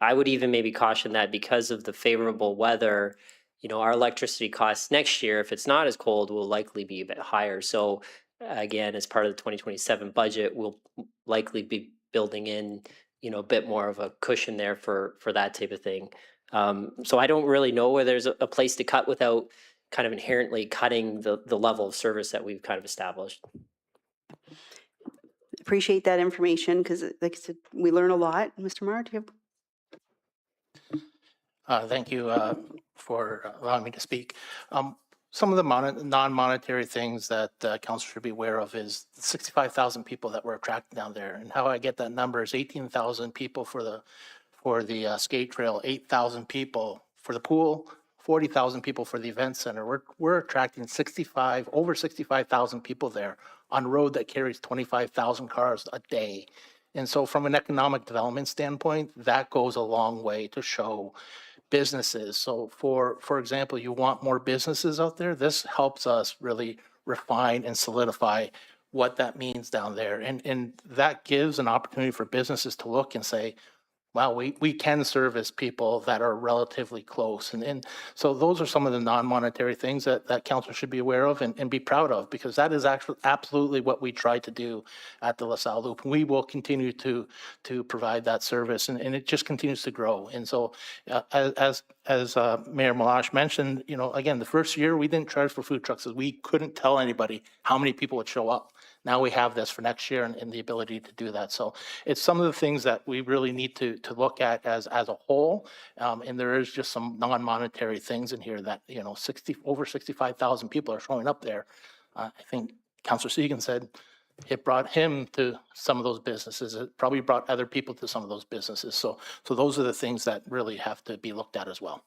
I would even maybe caution that because of the favorable weather, our electricity costs next year, if it's not as cold, will likely be a bit higher. So again, as part of the 2027 budget, we'll likely be building in, a bit more of a cushion there for that type of thing. So I don't really know where there's a place to cut without kind of inherently cutting the level of service that we've kind of established. Appreciate that information because, like I said, we learn a lot. Mr. Maher, do you have? Thank you for allowing me to speak. Some of the non-monetary things that council should be aware of is the 65,000 people that we're attracting down there. And how I get that number is 18,000 people for the skate trail, 8,000 people for the pool, 40,000 people for the event center. We're attracting over 65,000 people there on a road that carries 25,000 cars a day. And so from an economic development standpoint, that goes a long way to show businesses. So for example, you want more businesses out there, this helps us really refine and solidify what that means down there. And that gives an opportunity for businesses to look and say, wow, we can service people that are relatively close. And so those are some of the non-monetary things that council should be aware of and be proud of, because that is actually absolutely what we try to do at the LaSalle Loop. We will continue to provide that service, and it just continues to grow. And so as Mayor Meloche mentioned, again, the first year we didn't charge for food trucks because we couldn't tell anybody how many people would show up. Now we have this for next year and the ability to do that. So it's some of the things that we really need to look at as a whole. And there is just some non-monetary things in here that, over 65,000 people are showing up there. I think Councillor Segan said it brought him to some of those businesses. It probably brought other people to some of those businesses. So those are the things that really have to be looked at as well.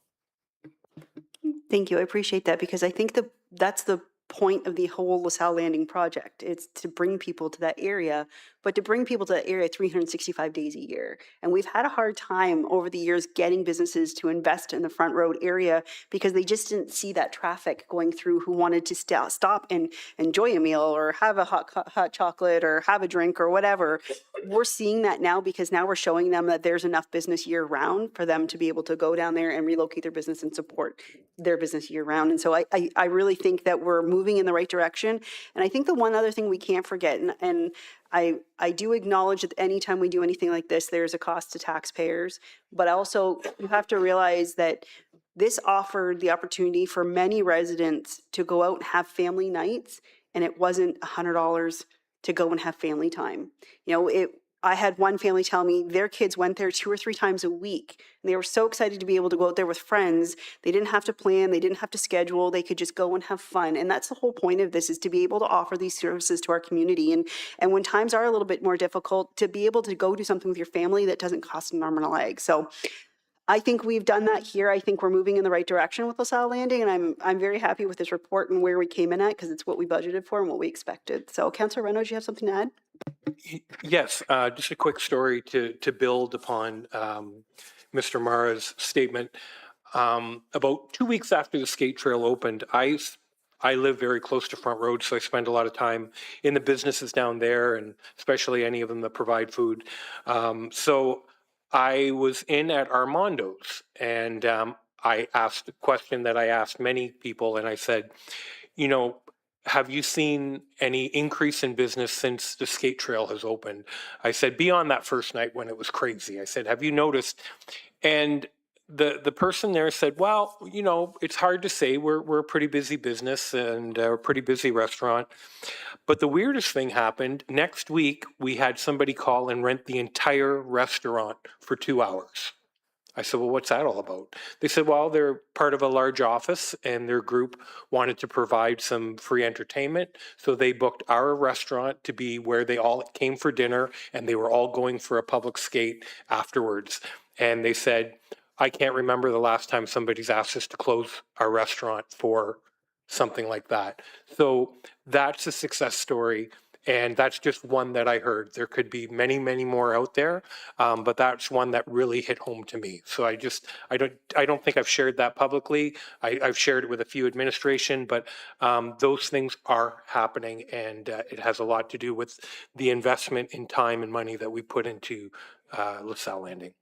Thank you. I appreciate that because I think that's the point of the whole LaSalle Landing project. It's to bring people to that area, but to bring people to that area 365 days a year. And we've had a hard time over the years getting businesses to invest in the Front Road area because they just didn't see that traffic going through who wanted to stop and enjoy a meal or have a hot chocolate or have a drink or whatever. We're seeing that now because now we're showing them that there's enough business year round for them to be able to go down there and relocate their business and support their business year round. And so I really think that we're moving in the right direction. And I think the one other thing we can't forget, and I do acknowledge that anytime we do anything like this, there's a cost to taxpayers, but also you have to realize that this offered the opportunity for many residents to go out and have family nights, and it wasn't $100 to go and have family time. I had one family tell me their kids went there 2 or 3 times a week. And they were so excited to be able to go out there with friends. They didn't have to plan, they didn't have to schedule, they could just go and have fun. And that's the whole point of this, is to be able to offer these services to our community. And when times are a little bit more difficult, to be able to go do something with your family that doesn't cost an arm and a leg. So I think we've done that here. I think we're moving in the right direction with LaSalle Landing, and I'm very happy with this report and where we came in at, because it's what we budgeted for and what we expected. So Councillor Reynolds, do you have something to add? Yes, just a quick story to build upon Mr. Mara's statement. About 2 weeks after the skate trail opened, I live very close to Front Road, so I spend a lot of time in the businesses down there, and especially any of them that provide food. So I was in at Armando's, and I asked a question that I asked many people, and I said, you know, have you seen any increase in business since the skate trail has opened? I said, beyond that first night when it was crazy, I said, have you noticed? And the person there said, well, you know, it's hard to say. We're a pretty busy business and a pretty busy restaurant. But the weirdest thing happened. Next week, we had somebody call and rent the entire restaurant for 2 hours. I said, well, what's that all about? They said, well, they're part of a large office and their group wanted to provide some free entertainment. So they booked our restaurant to be where they all came for dinner, and they were all going for a public skate afterwards. And they said, I can't remember the last time somebody's asked us to close our restaurant for something like that. So that's a success story. And that's just one that I heard. There could be many, many more out there, but that's one that really hit home to me. So I don't think I've shared that publicly. I've shared it with a few administration, but those things are happening, and it has a lot to do with the investment in time and money that we put into LaSalle Landing.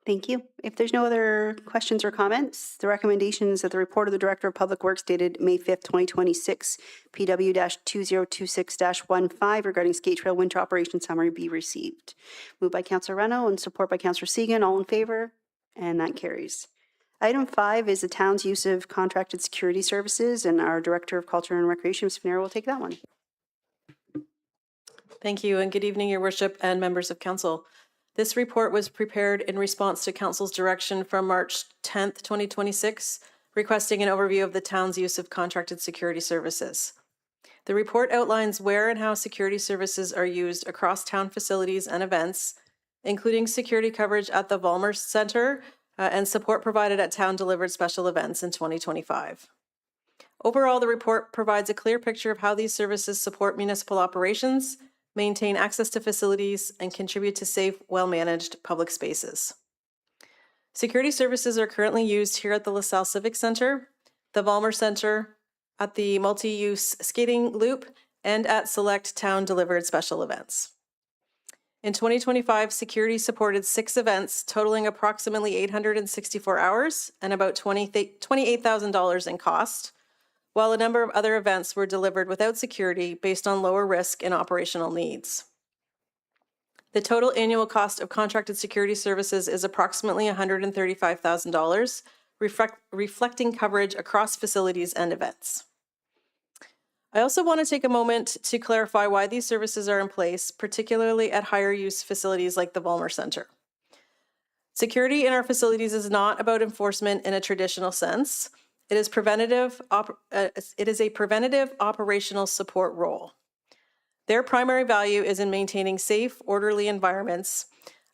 Thank you. If there's no other questions or comments, the recommendations that the report of the Director of Public Works dated May 5th, 2026, PW-2026-15 regarding skate trail winter operation summary be received. Moved by Councillor Reno and support by Councillor Segan. All in favor? And that carries. Item 5 is the town's use of contracted security services, and our Director of Culture and Recreation, Ms. Finero, will take that one. Thank you, and good evening, Your Worship and members of Council. This report was prepared in response to Council's direction from March 10th, 2026, requesting an overview of the town's use of contracted security services. The report outlines where and how security services are used across town facilities and events, including security coverage at the Vollmer Center and support provided at town-delivered special events in 2025. Overall, the report provides a clear picture of how these services support municipal operations, maintain access to facilities, and contribute to safe, well-managed public spaces. Security services are currently used here at the LaSalle Civic Center, the Vollmer Center, at the multi-use skating loop, and at select town-delivered special events. In 2025, security supported 6 events totaling approximately 864 hours and about $28,000 in cost, while a number of other events were delivered without security based on lower risk and operational needs. The total annual cost of contracted security services is approximately $135,000, reflecting coverage across facilities and events. I also want to take a moment to clarify why these services are in place, particularly at higher use facilities like the Vollmer Center. Security in our facilities is not about enforcement in a traditional sense. It is a preventative operational support role. Their primary value is in maintaining safe, orderly environments,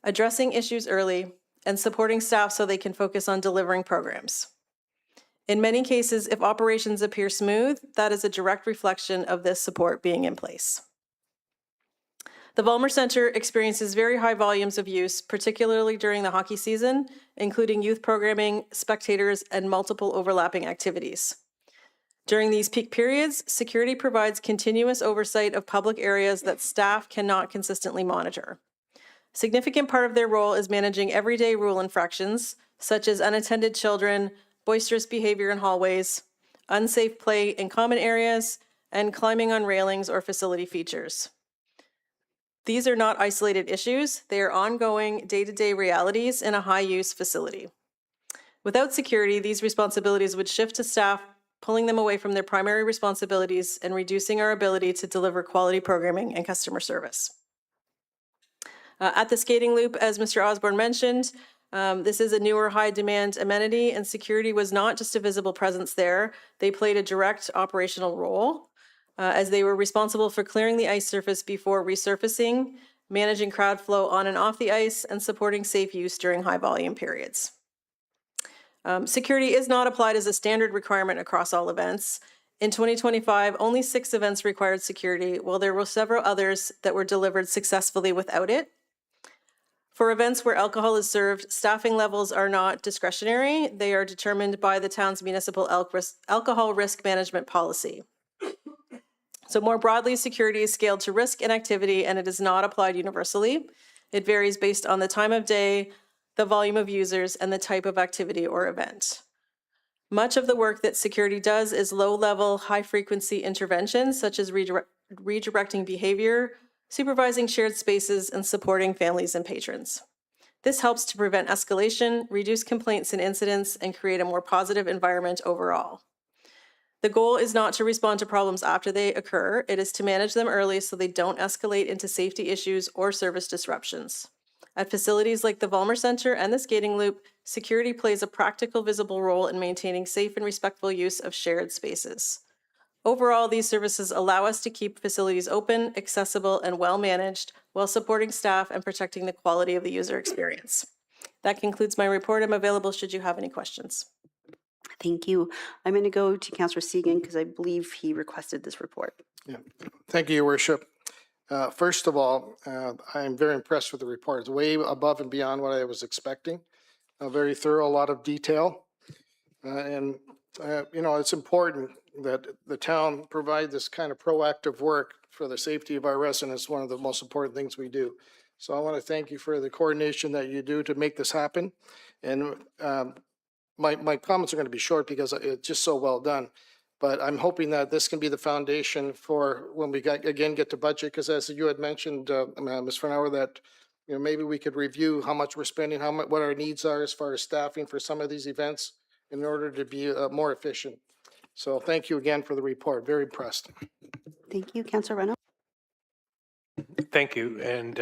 addressing issues early, and supporting staff so they can focus on delivering programs. In many cases, if operations appear smooth, that is a direct reflection of this support being in place. The Vollmer Center experiences very high volumes of use, particularly during the hockey season, including youth programming, spectators, and multiple overlapping activities. During these peak periods, security provides continuous oversight of public areas that staff cannot consistently monitor. A significant part of their role is managing everyday rule infractions, such as unattended children, boisterous behavior in hallways, unsafe play in common areas, and climbing on railings or facility features. These are not isolated issues. They are ongoing day-to-day realities in a high-use facility. Without security, these responsibilities would shift to staff, pulling them away from their primary responsibilities and reducing our ability to deliver quality programming and customer service. At the skating loop, as Mr. Osborne mentioned, this is a newer high-demand amenity, and security was not just a visible presence there. They played a direct operational role as they were responsible for clearing the ice surface before resurfacing, managing crowd flow on and off the ice, and supporting safe use during high-volume periods. Security is not applied as a standard requirement across all events. In 2025, only 6 events required security, while there were several others that were delivered successfully without it. For events where alcohol is served, staffing levels are not discretionary. They are determined by the town's municipal alcohol risk management policy. So more broadly, security is scaled to risk and activity, and it is not applied universally. It varies based on the time of day, the volume of users, and the type of activity or event. Much of the work that security does is low-level, high-frequency interventions, such as redirecting behavior, supervising shared spaces, and supporting families and patrons. This helps to prevent escalation, reduce complaints and incidents, and create a more positive environment overall. The goal is not to respond to problems after they occur. It is to manage them early so they don't escalate into safety issues or service disruptions. At facilities like the Vollmer Center and the skating loop, security plays a practical, visible role in maintaining safe and respectful use of shared spaces. Overall, these services allow us to keep facilities open, accessible, and well-managed while supporting staff and protecting the quality of the user experience. That concludes my report. I'm available should you have any questions. Thank you. I'm going to go to Councillor Segan because I believe he requested this report. Yeah. Thank you, Your Worship. First of all, I'm very impressed with the report. It's way above and beyond what I was expecting. Very thorough, a lot of detail. You know, it's important that the town provide this kind of proactive work for the safety of our residents, one of the most important things we do. So I want to thank you for the coordination that you do to make this happen. And my comments are going to be short because it's just so well done. But I'm hoping that this can be the foundation for when we again get to budget, because as you had mentioned, Ms. Fernauer, that maybe we could review how much we're spending, what our needs are as far as staffing for some of these events in order to be more efficient. So thank you again for the report. Very impressed. Thank you, Councillor Reynolds. Thank you. And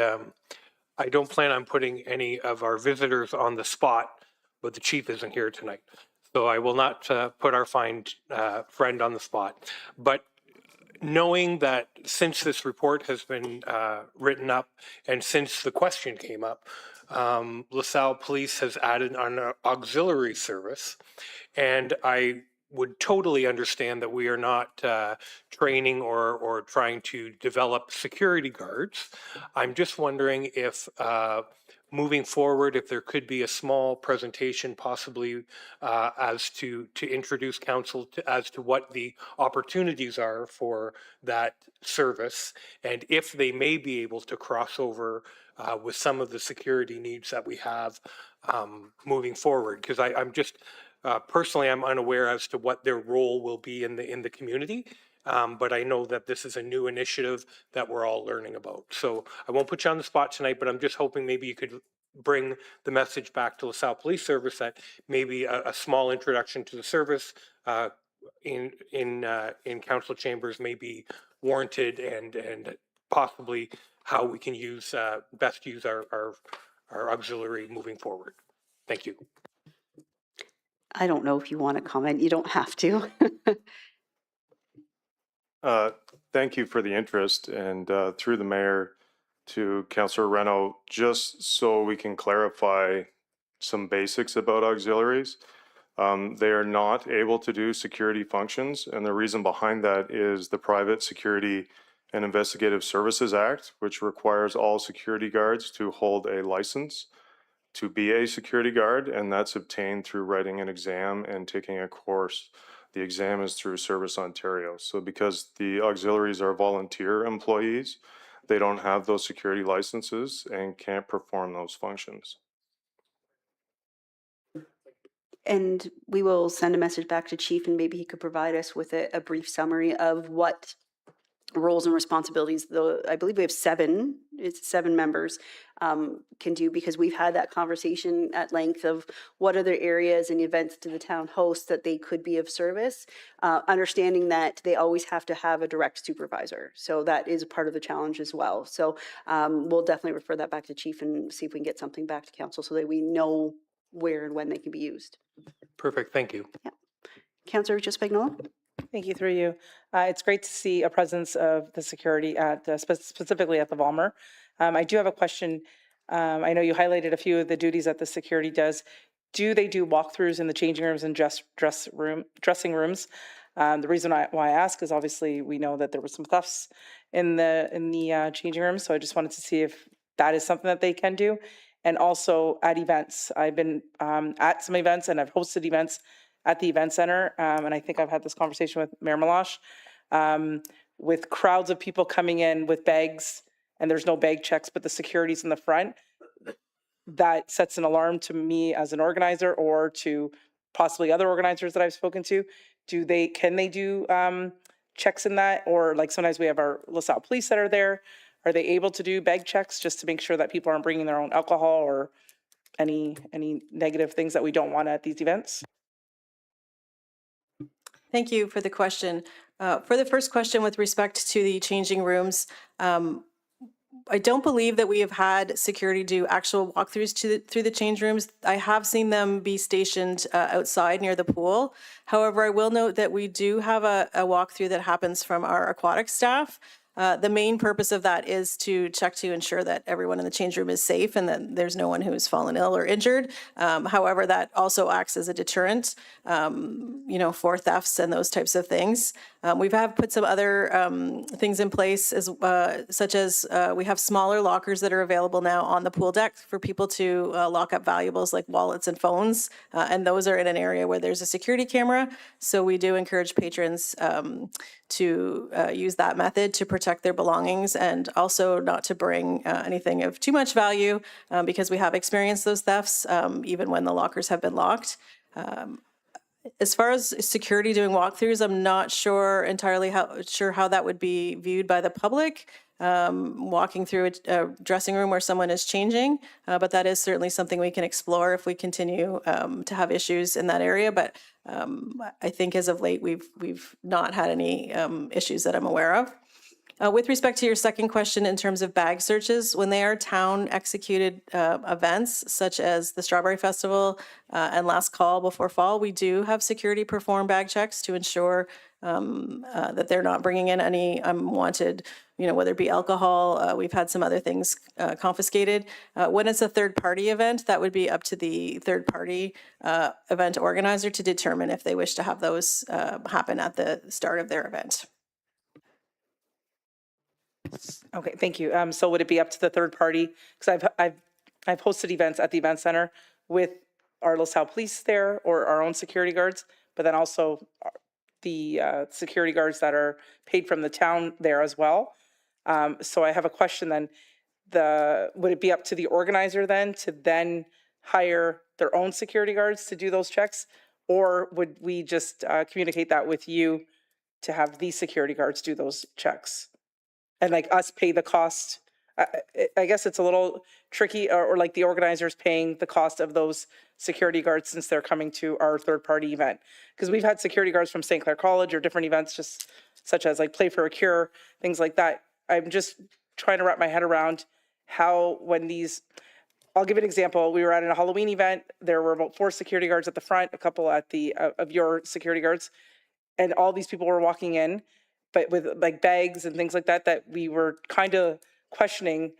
I don't plan on putting any of our visitors on the spot, but the chief isn't here tonight. So I will not put our fine friend on the spot. But knowing that since this report has been written up and since the question came up, LaSalle Police has added an auxiliary service. And I would totally understand that we are not training or trying to develop security guards. I'm just wondering if moving forward, if there could be a small presentation possibly as to introduce council as to what the opportunities are for that service and if they may be able to cross over with some of the security needs that we have moving forward. Because I'm just, personally, I'm unaware as to what their role will be in the community. But I know that this is a new initiative that we're all learning about. So I won't put you on the spot tonight, but I'm just hoping maybe you could bring the message back to LaSalle Police Service that maybe a small introduction to the service in council chambers may be warranted and possibly how we can use best use our auxiliary moving forward. Thank you. I don't know if you want to comment. You don't have to. Thank you for the interest and through the mayor to Councillor Reno, just so we can clarify some basics about auxiliaries. They are not able to do security functions, and the reason behind that is the Private Security and Investigative Services Act, which requires all security guards to hold a license to be a security guard, and that's obtained through writing an exam and taking a course. The exam is through Service Ontario. So because the auxiliaries are volunteer employees, they don't have those security licenses and can't perform those functions. And we will send a message back to Chief and maybe he could provide us with a brief summary of what roles and responsibilities, though I believe we have 7 it's 7 members, can do, because we've had that conversation at length of what other areas and events do the town host that they could be of service, understanding that they always have to have a direct supervisor. So that is part of the challenge as well. So we'll definitely refer that back to chief and see if we can get something back to council so that we know where and when they can be used. Perfect, thank you. Councillor Richo Spagnola? Thank you, through you. It's great to see a presence of the security at, specifically at the Valmer. I do have a question. I know you highlighted a few of the duties that the security does. Do they do walkthroughs in the changing rooms and dressing rooms? The reason why I ask is obviously we know that there were some thefts in the changing rooms, so I just wanted to see if that is something that they can do. And also at events, I've been at some events and I've hosted events at the event center, and I think I've had this conversation with Mayor Malash, with crowds of people coming in with bags, and there's no bag checks, but the security's in the front. That sets an alarm to me as an organizer, or to possibly other organizers that I've spoken to. Can they do checks in that? Or like sometimes we have our LaSalle police that are there. Are they able to do bag checks just to make sure that people aren't bringing their own alcohol or any negative things that we don't want at these events? Thank you for the question. For the first question with respect to the changing rooms, I don't believe that we have had security do actual walkthroughs through the change rooms. I have seen them be stationed outside near the pool. However, I will note that we do have a walkthrough that happens from our aquatic staff. The main purpose of that is to check to ensure that everyone in the change room is safe and that there's no one who's fallen ill or injured. However, that also acts as a deterrent, for thefts and those types of things. We've put some other things in place, such as we have smaller lockers that are available now on the pool deck for people to lock up valuables like wallets and phones, and those are in an area where there's a security camera. So we do encourage patrons to use that method to protect their belongings, and also not to bring anything of too much value, because we have experienced those thefts even when the lockers have been locked. As far as security doing walkthroughs, I'm not entirely how that would be viewed by the public, walking through a dressing room where someone is changing, but that is certainly something we can explore if we continue to have issues in that area. But I think as of late, we've not had any issues that I'm aware of. With respect to your second question in terms of bag searches, when they are town executed events such as the Strawberry Festival and Last Call before fall, we do have security perform bag checks to ensure that they're not bringing in any unwanted, whether it be alcohol. We've had some other things confiscated. When it's a third-party event, that would be up to the third-party event organizer to determine if they wish to have those happen at the start of their event. Okay, thank you. So would it be up to the third party? Because I've hosted events at the event center with our LaSalle police there, or our own security guards, but then also the security guards that are paid from the town there as well. So I have a question then. Would it be up to the organizer then to then hire their own security guards to do those checks? Or would we just communicate that with you to have these security guards do those checks? And like us pay the cost? I guess it's a little tricky, or like the organizers paying the cost of those security guards since they're coming to our third-party event. Because we've had security guards from St. Clair College or different events, just such as like Play for a Cure, things like that. I'm just trying to wrap my head around how, when these, I'll give an example. We were at a Halloween event. There were about 4 security guards at the front, a couple at the of your security guards, and all these people were walking in, but with like bags and things like that, that we were kind of questioning,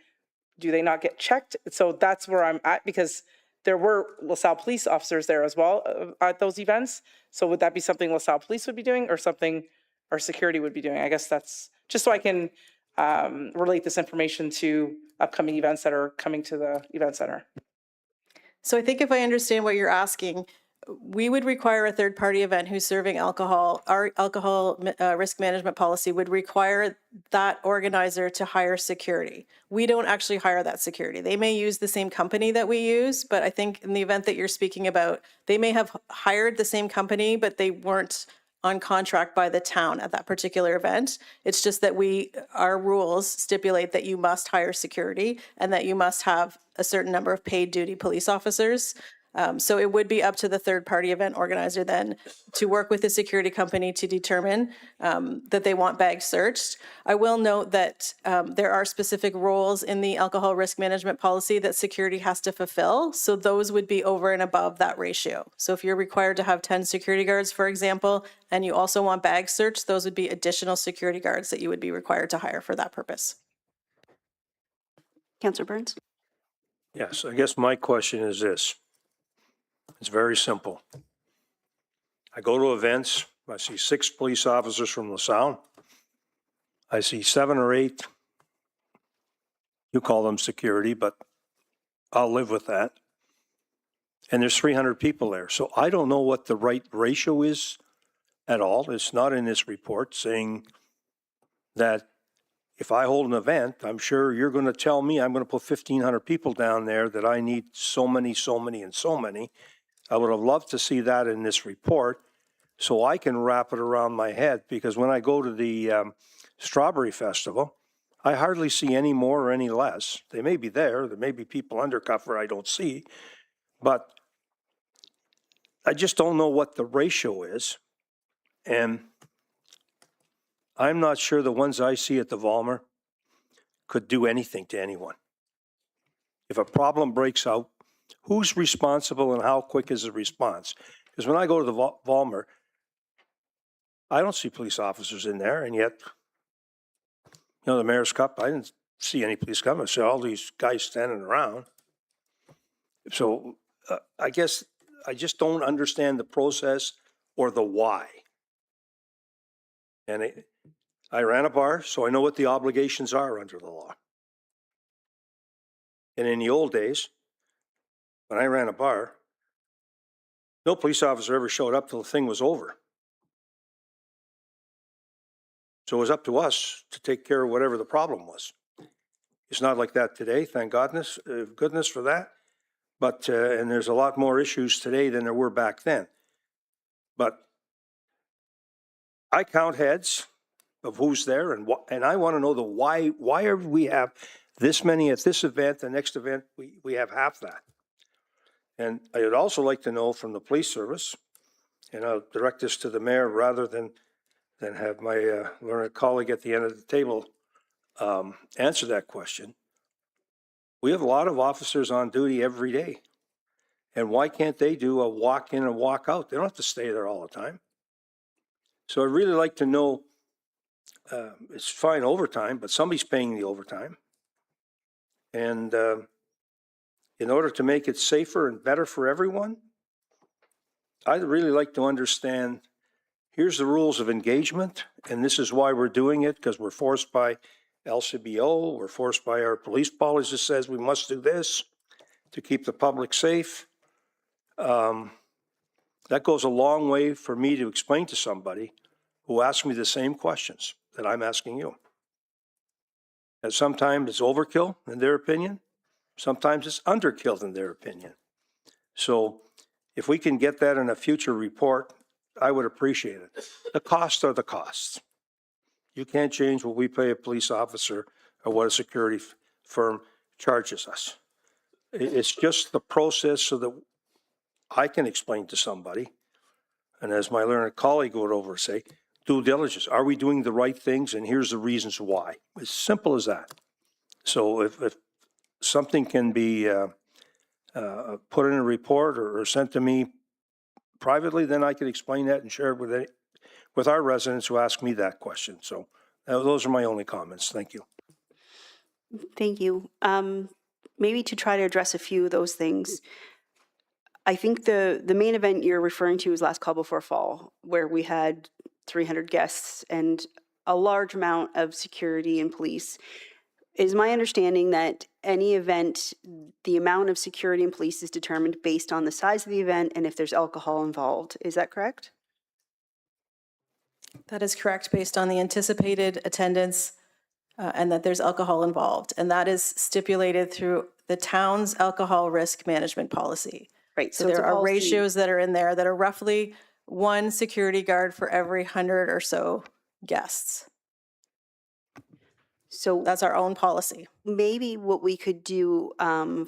do they not get checked? So that's where I'm at, because there were LaSalle police officers there as well at those events. So would that be something LaSalle police would be doing, or something our security would be doing? I guess that's just so I can relate this information to upcoming events that are coming to the event center. So I think if I understand what you're asking, we would require a third-party event who's serving alcohol. Our alcohol risk management policy would require that organizer to hire security. We don't actually hire that security. They may use the same company that we use, but I think in the event that you're speaking about, they may have hired the same company, but they weren't on contract by the town at that particular event. It's just that our rules stipulate that you must hire security and that you must have a certain number of paid duty police officers. So it would be up to the third-party event organizer then to work with the security company to determine that they want bags searched. I will note that there are specific roles in the alcohol risk management policy that security has to fulfill. So those would be over and above that ratio. So if you're required to have 10 security guards, for example, and you also want bags searched, those would be additional security guards that you would be required to hire for that purpose. Councillor Burns? Yes, I guess my question is this. It's very simple. I go to events, I see 6 police officers from LaSalle. I see 7 or 8, you call them security, but I'll live with that. And there's 300 people there. So I don't know what the right ratio is at all. It's not in this report saying that if I hold an event, I'm sure you're going to tell me I'm going to put 1,500 people down there that I need so many, and so many. I would have loved to see that in this report so I can wrap it around my head, because when I go to the Strawberry Festival, I hardly see any more or any less. They may be there. There may be people undercover I don't see, but I just don't know what the ratio is. And I'm not sure the ones I see at the Volmer could do anything to anyone. If a problem breaks out, who's responsible and how quick is the response? Because when I go to the Volmer, I don't see police officers in there, and yet, the Mayor's Cup, I didn't see any police come. I saw all these guys standing around. So I guess I just don't understand the process or the why. And I ran a bar, so I know what the obligations are under the law. And in the old days, when I ran a bar, no police officer ever showed up till the thing was over. So it was up to us to take care of whatever the problem was. It's not like that today, thank goodness for that. But, and there's a lot more issues today than there were back then. But I count heads of who's there, and I want to know the why. Why are we have this many at this event, the next event we have half that? And I would also like to know from the police service, and I'll direct this to the mayor rather than have my learned colleague at the end of the table answer that question. We have a lot of officers on duty every day. And why can't they do a walk in and walk out? They don't have to stay there all the time. So I'd really like to know, it's fine overtime, but somebody's paying the overtime. And in order to make it safer and better for everyone, I'd really like to understand, here's the rules of engagement, and this is why we're doing it, because we're forced by LCBO, we're forced by our police policy that says we must do this to keep the public safe. That goes a long way for me to explain to somebody who asks me the same questions that I'm asking you. And sometimes it's overkill in their opinion. Sometimes it's underkill in their opinion. So if we can get that in a future report, I would appreciate it. The costs are the costs. You can't change what we pay a police officer or what a security firm charges us. It's just the process so that I can explain to somebody, and as my learned colleague would over say, due diligence. Are we doing the right things? And here's the reasons why. As simple as that. So if something can be put in a report or sent to me privately, then I can explain that and share it with our residents who ask me that question. So those are my only comments. Thank you. Thank you. Maybe to try to address a few of those things. I think the main event you're referring to is Last Call Before Fall, where we had 300 guests and a large amount of security and police. It is my understanding that any event, the amount of security and police is determined based on the size of the event and if there's alcohol involved. Is that correct? That is correct, based on the anticipated attendance and that there's alcohol involved. And that is stipulated through the town's alcohol risk management policy. Right. So it's there a are policy. ratios that are in there that are roughly one security guard for every 100 or so guests. So That's our own policy. maybe what we could do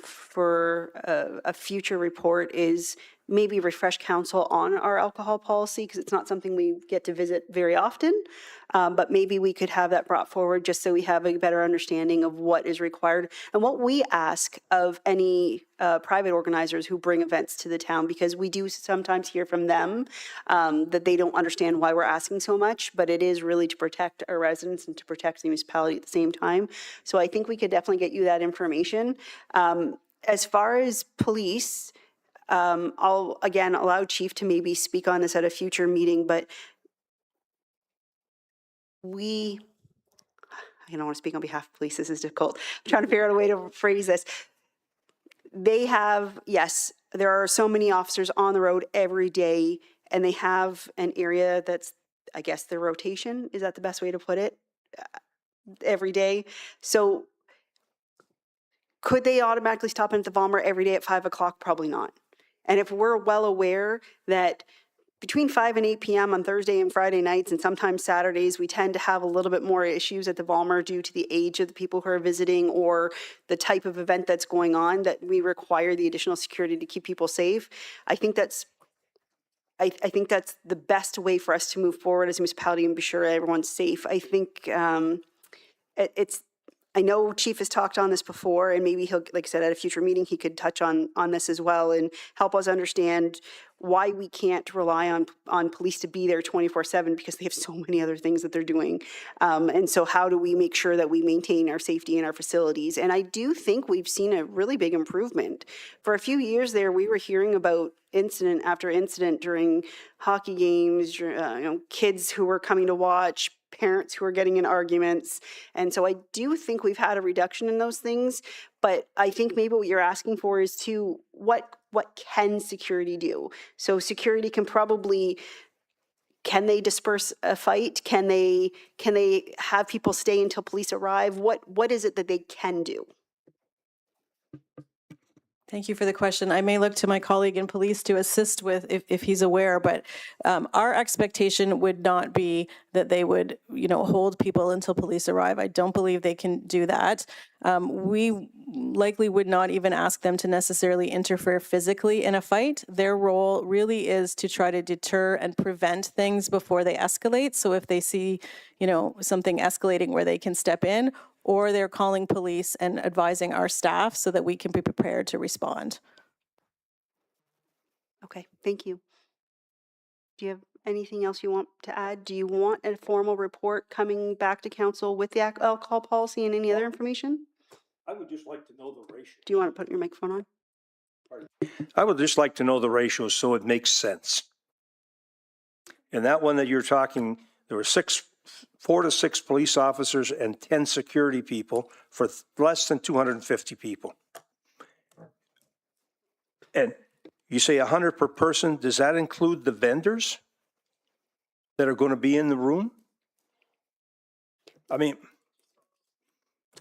for a future report is maybe refresh council on our alcohol policy, because it's not something we get to visit very often. But maybe we could have that brought forward just so we have a better understanding of what is required and what we ask of any private organizers who bring events to the town, because we do sometimes hear from them that they don't understand why we're asking so much, but it is really to protect our residents and to protect the municipality at the same time. So I think we could definitely get you that information. As far as police, I'll again allow Chief to maybe speak on this at a future meeting, but I don't want to speak on behalf of police, this is difficult. I'm trying to figure out a way to phrase this. They have, yes, there are so many officers on the road every day, and they have an area that's, I guess, their rotation. Is that the best way to put it? Every day. So could they automatically stop in at the Vollmer every day at 5 o'clock? Probably not. And if we're well aware that between 5 and 8 p.m. on Thursday and Friday nights, and sometimes Saturdays, we tend to have a little bit more issues at the Vollmer due to the age of the people who are visiting or the type of event that's going on, that we require the additional security to keep people safe. I think that's the best way for us to move forward as a municipality and be sure everyone's safe. I think I know Chief has talked on this before, and maybe he'll, like I said, at a future meeting, he could touch on this as well and help us understand why we can't rely on police to be there 24/7, because they have so many other things that they're doing. And so how do we make sure that we maintain our safety in our facilities? And I do think we've seen a really big improvement. For a few years there, we were hearing about incident after incident during hockey games, kids who were coming to watch, parents who are getting in arguments. And so I do think we've had a reduction in those things, but I think maybe what you're asking for is to what can security do? So security can they disperse a fight? Can they have people stay until police arrive? What is it that they can do? Thank you for the question. I may look to my colleague in police to assist with if he's aware, but our expectation would not be that they would, hold people until police arrive. I don't believe they can do that. We likely would not even ask them to necessarily interfere physically in a fight. Their role really is to try to deter and prevent things before they escalate. So if they see, something escalating where they can step in, or they're calling police and advising our staff so that we can be prepared to respond. Okay, thank you. Do you have anything else you want to add? Do you want a formal report coming back to council with the alcohol policy and any other information? I would just like to know the ratio. Do you want to put your microphone on? I would just like to know the ratios so it makes sense. And that one that you're talking, there were 4 to 6 police officers and 10 security people for less than 250 people. And you say 100 per person, does that include the vendors that are going to be in the room? I mean,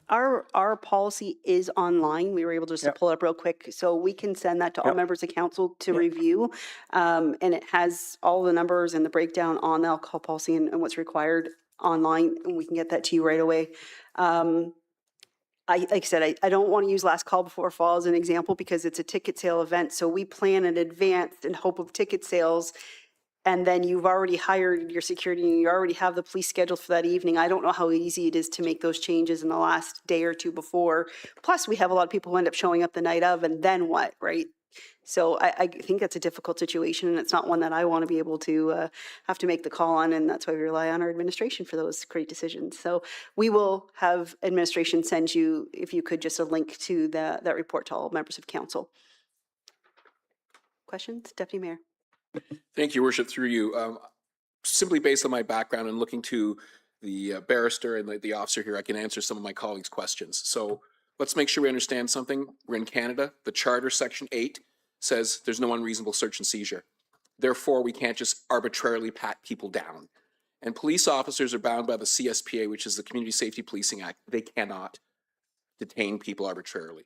Our policy is online. We were able just to pull it up real quick, so we can send that to all members of council to review. And it has all the numbers and the breakdown on the alcohol policy and what's required online, and we can get that to you right away. Like I said, I don't want to use last call before fall as an example because it's a ticket sale event. So we plan in advance in hope of ticket sales. And then you've already hired your security and you already have the police scheduled for that evening. I don't know how easy it is to make those changes in the last day or two before. Plus, we have a lot of people who end up showing up the night of, and then what, right? So I think that's a difficult situation, and it's not one that I want to be able to have to make the call on, and that's why we rely on our administration for those great decisions. So we will have administration send you, if you could, just a link to that report to all members of council. Questions, Deputy Mayor? Thank you, Worship, through you. Simply based on my background and looking to the barrister and the officer here, I can answer some of my colleagues' questions. So let's make sure we understand something. We're in Canada. The Charter, Section 8, says there's no unreasonable search and seizure. Therefore, we can't just arbitrarily pat people down. And police officers are bound by the CSPA, which is the Community Safety Policing Act. They cannot detain people arbitrarily.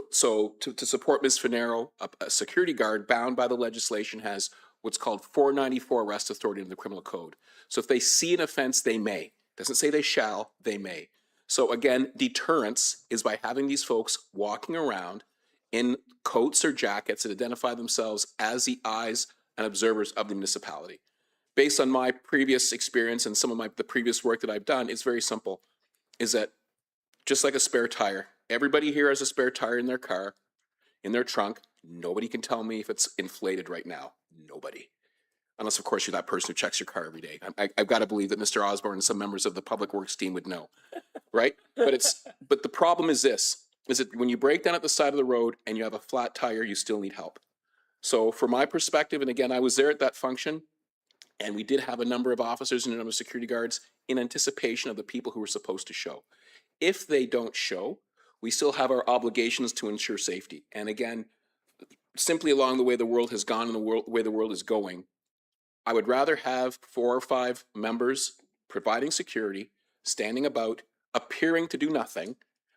So to support Ms. Finero, a security guard bound by the legislation has what's called 494 arrest authority in the criminal code. So if they see an offense, they may. Doesn't say they shall, they may. So again, deterrence is by having these folks walking around in coats or jackets that identify themselves as the eyes and observers of the municipality. Based on my previous experience and some of the previous work that I've done, it's very simple, is that just like a spare tire, everybody here has a spare tire in their car, in their trunk. Nobody can tell me if it's inflated right now. Nobody. Unless, of course, you're that person who checks your car every day. I've got to believe that Mr. Osborne and some members of the Public Works team would know, right? But the problem is this, is that when you break down at the side of the road and you have a flat tire, you still need help. So from my perspective, and again, I was there at that function, and we did have a number of officers and a number of security guards in anticipation of the people who were supposed to show. If they don't show, we still have our obligations to ensure safety. And again, simply along the way the world has gone and the way the world is going, I would rather have 4 or 5 members providing security, standing about, appearing to do nothing,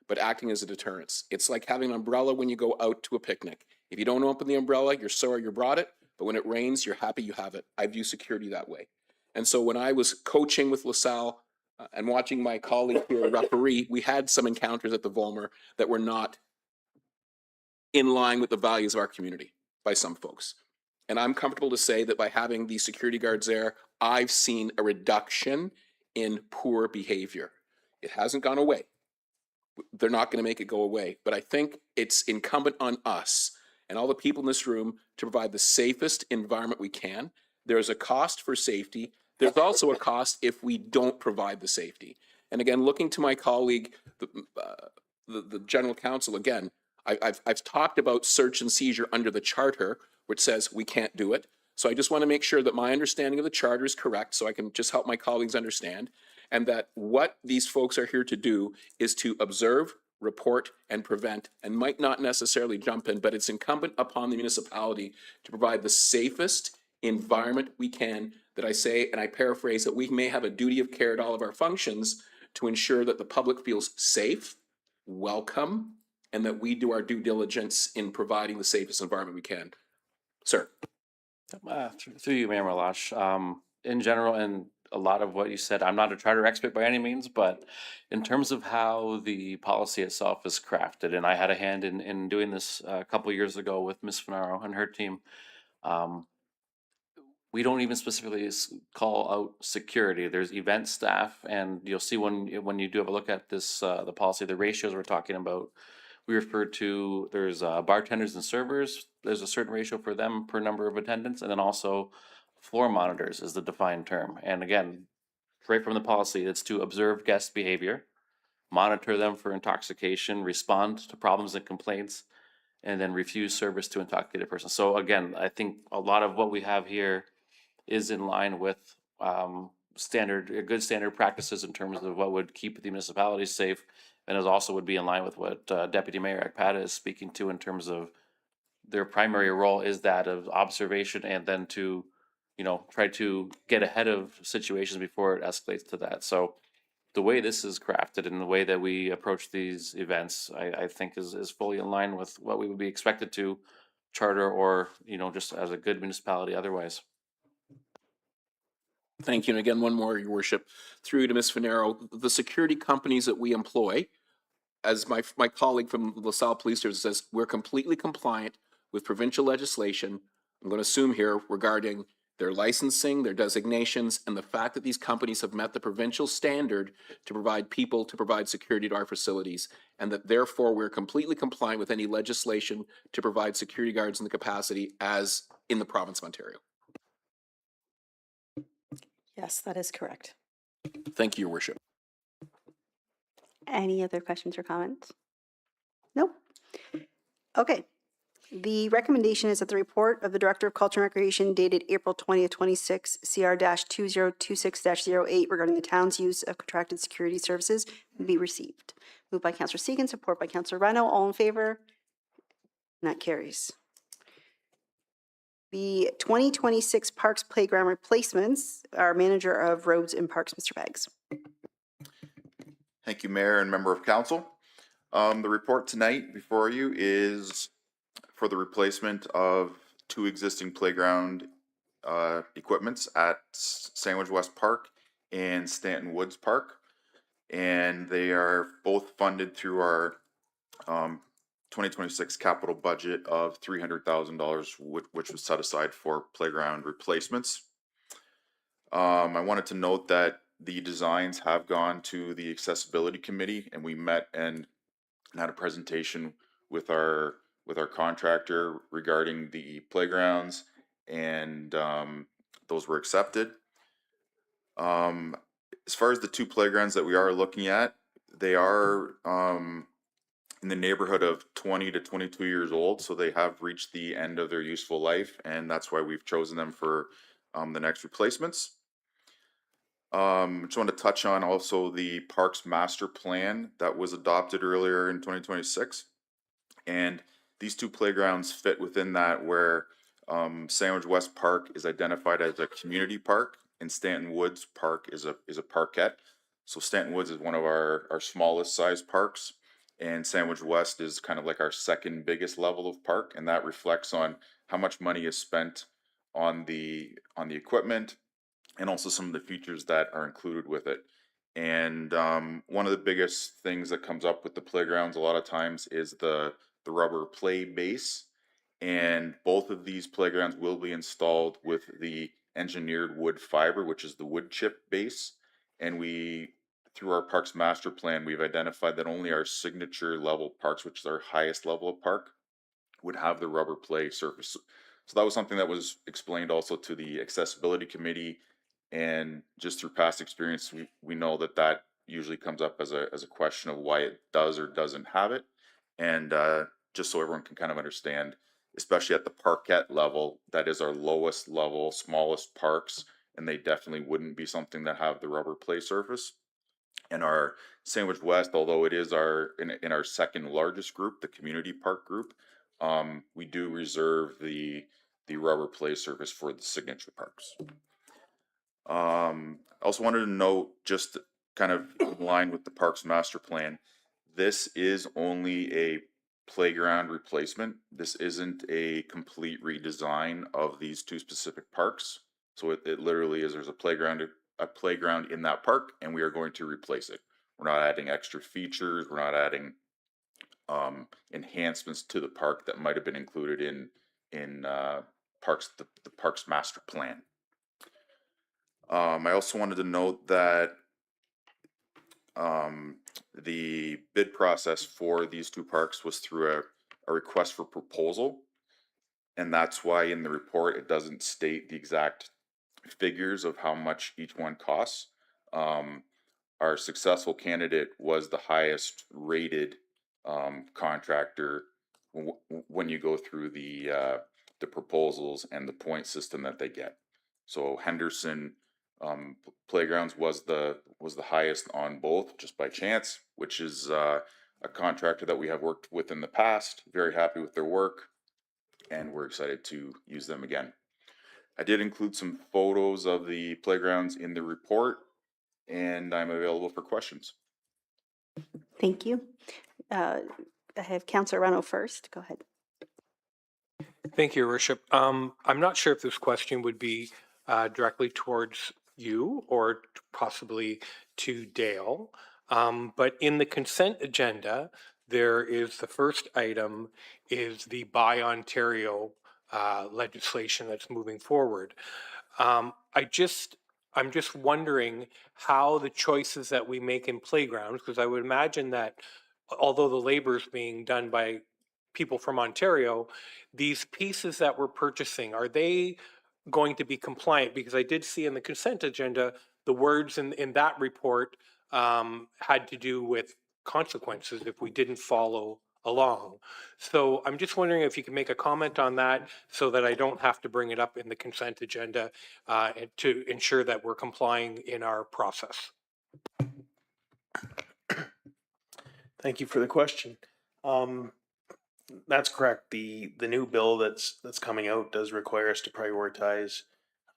but acting as a deterrence. It's like having an umbrella when you go out to a picnic. If you don't open the umbrella, you're sorry you brought it, but when it rains, you're happy you have it. I view security that way. And so when I was coaching with LaSalle and watching my colleague here referee, we had some encounters at the Volmer that were not in line with the values of our community by some folks. And I'm comfortable to say that by having these security guards there, I've seen a reduction in poor behavior. It hasn't gone away. They're not going to make it go away. But I think it's incumbent on us and all the people in this room to provide the safest environment we can. There's a cost for safety. There's also a cost if we don't provide the safety. And again, looking to my colleague, the general counsel, again, I've talked about search and seizure under the charter, which says we can't do it. So I just want to make sure that my understanding of the charter is correct so I can just help my colleagues understand, and that what these folks are here to do is to observe, report, and prevent, and might not necessarily jump in, but it's incumbent upon the municipality to provide the safest environment we can, that I say, and I paraphrase, that we may have a duty of care at all of our functions to ensure that the public feels safe, welcome, and that we do our due diligence in providing the safest environment we can. Sir. Through you, Mayor Malash. In general, and a lot of what you said, I'm not a charter expert by any means, but in terms of how the policy itself is crafted, and I had a hand in doing this a couple of years ago with Ms. Finaro and her team, we don't even specifically call out security. There's event staff, and you'll see when you do have a look at this, the policy, the ratios we're talking about, we refer to, there's bartenders and servers, there's a certain ratio for them per number of attendants, and then also floor monitors is the defined term. And again, right from the policy, it's to observe guest behavior, monitor them for intoxication, respond to problems and complaints, and then refuse service to intoxicated persons. So again, I think a lot of what we have here is in line with good standard practices in terms of what would keep the municipality safe, and it also would be in line with what Deputy Mayor Akpata is speaking to in terms of their primary role is that of observation and then to, try to get ahead of situations before it escalates to that. So the way this is crafted and the way that we approach these events, I think is fully in line with what we would be expected to charter or, just as a good municipality otherwise. Thank you. And again, one more, Your Worship, through to Ms. Finaro. The security companies that we employ, as my colleague from LaSalle Police Service says, we're completely compliant with provincial legislation. I'm going to assume here regarding their licensing, their designations, and the fact that these companies have met the provincial standard to provide security to our facilities, and that therefore we're completely compliant with any legislation to provide security guards in the capacity as in the province of Ontario. Yes, that is correct. Thank you, Your Worship. Any other questions or comments? Nope. Okay. The recommendation is that the report of the Director of Culture and Recreation dated April 20th, 26, CR-2026-08 regarding the town's use of contracted security services be received. Moved by Councillor Segan, support by Councillor Reno. All in favor? And that carries. The 2026 Parks Playground replacements, our Manager of Roads and Parks, Mr. Beggs. Thank you, Mayor and Member of Council. The report tonight before you is for the replacement of 2 existing playground equipments at Sandwich West Park and Stanton Woods Park. And they are both funded through our 2026 capital budget of $300,000, which was set aside for playground replacements. I wanted to note that the designs have gone to the accessibility committee, and we met and had a presentation with our contractor regarding the playgrounds, and those were accepted. As far as the two playgrounds that we are looking at, they are in the neighborhood of 20 to 22 years old, so they have reached the end of their useful life, and that's why we've chosen them for the next replacements. Just want to touch on also the Parks Master Plan that was adopted earlier in 2026, and these two playgrounds fit within that, where Sandwich West Park is identified as a community park, and Stanton Woods Park is a parkette. So Stanton Woods is one of our smallest size parks, and Sandwich West is kind of like our second biggest level of park, and that reflects on how much money is spent on the equipment and also some of the features that are included with it. And one of the biggest things that comes up with the playgrounds a lot of times is the rubber play base, and both of these playgrounds will be installed with the engineered wood fiber, which is the wood chip base. And through our Parks Master Plan, we've identified that only our signature level parks, which is our highest level of park, would have the rubber play surface. So that was something that was explained also to the accessibility committee, and just through past experience, we know that usually comes up as a question of why it does or doesn't have it. And just so everyone can kind of understand, especially at the parkette level, that is our lowest level, smallest parks, and they definitely wouldn't be something that have the rubber play surface. And our Sandwich West, although it is in our second largest group, the community park group, we do reserve the rubber play surface for the signature parks. I also wanted to note, just kind of in line with the Parks Master Plan, this is only a playground replacement. This isn't a complete redesign of these two specific parks. So it literally is, there's a playground in that park, and we are going to replace it. We're not adding extra features. We're not adding enhancements to the park that might have been included in the Parks Master Plan. I also wanted to note that the bid process for these two parks was through a request for proposal, and that's why in the report it doesn't state the exact figures of how much each one costs. Our successful candidate was the highest rated contractor when you go through the proposals and the point system that they get. So Henderson Playgrounds was the highest on both, just by chance, which is a contractor that we have worked with in the past. Very happy with their work, and we're excited to use them again. I did include some photos of the playgrounds in the report, and I'm available for questions. Thank you. I have Councillor Reno first. Go ahead. Thank you, Your Worship. I'm not sure if this question would be directly towards you or possibly to Dale, but in the consent agenda, there is the first item is the Buy Ontario legislation that's moving forward. I'm just wondering how the choices that we make in playgrounds, because I would imagine that although the labor is being done by people from Ontario, these pieces that we're purchasing, are they going to be compliant? Because I did see in the consent agenda, the words in that report had to do with consequences if we didn't follow along. So I'm just wondering if you can make a comment on that so that I don't have to bring it up in the consent agenda and to ensure that we're complying in our process. Thank you for the question. That's correct. The new bill that's coming out does require us to prioritize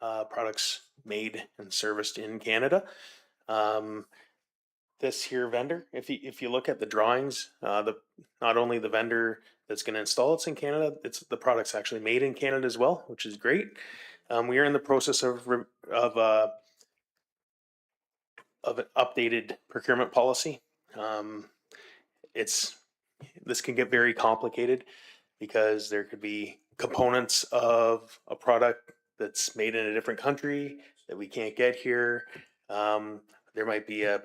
products made and serviced in Canada. This here vendor, if you look at the drawings, not only the vendor that's going to install it's in Canada, it's the product's actually made in Canada as well, which is great. We are in the process of an updated procurement policy. This can get very complicated because there could be components of a product that's made in a different country that we can't get here. There might be a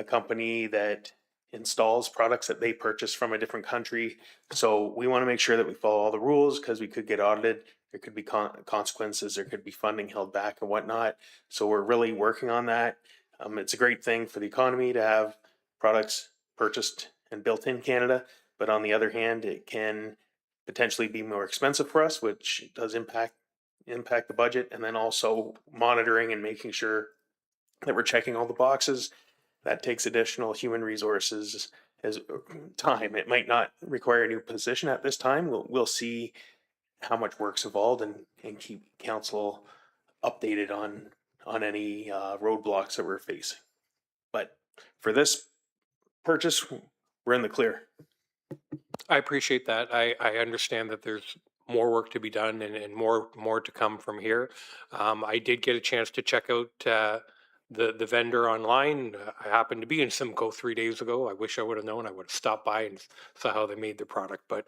company that installs products that they purchase from a different country. So we want to make sure that we follow all the rules because we could get audited. There could be consequences. There could be funding held back and whatnot. So we're really working on that. It's a great thing for the economy to have products purchased and built in Canada. But on the other hand, it can potentially be more expensive for us, which does impact the budget. And then also monitoring and making sure that we're checking all the boxes. That takes additional human resources as time. It might not require a new position at this time. We'll see how much work's involved and keep council updated on any roadblocks that we're facing. But for this purchase, we're in the clear. I appreciate that. I understand that there's more work to be done and more to come from here. I did get a chance to check out the vendor online. I happened to be in Simcoe 3 days ago. I wish I would have known. I would have stopped by and saw how they made their product. But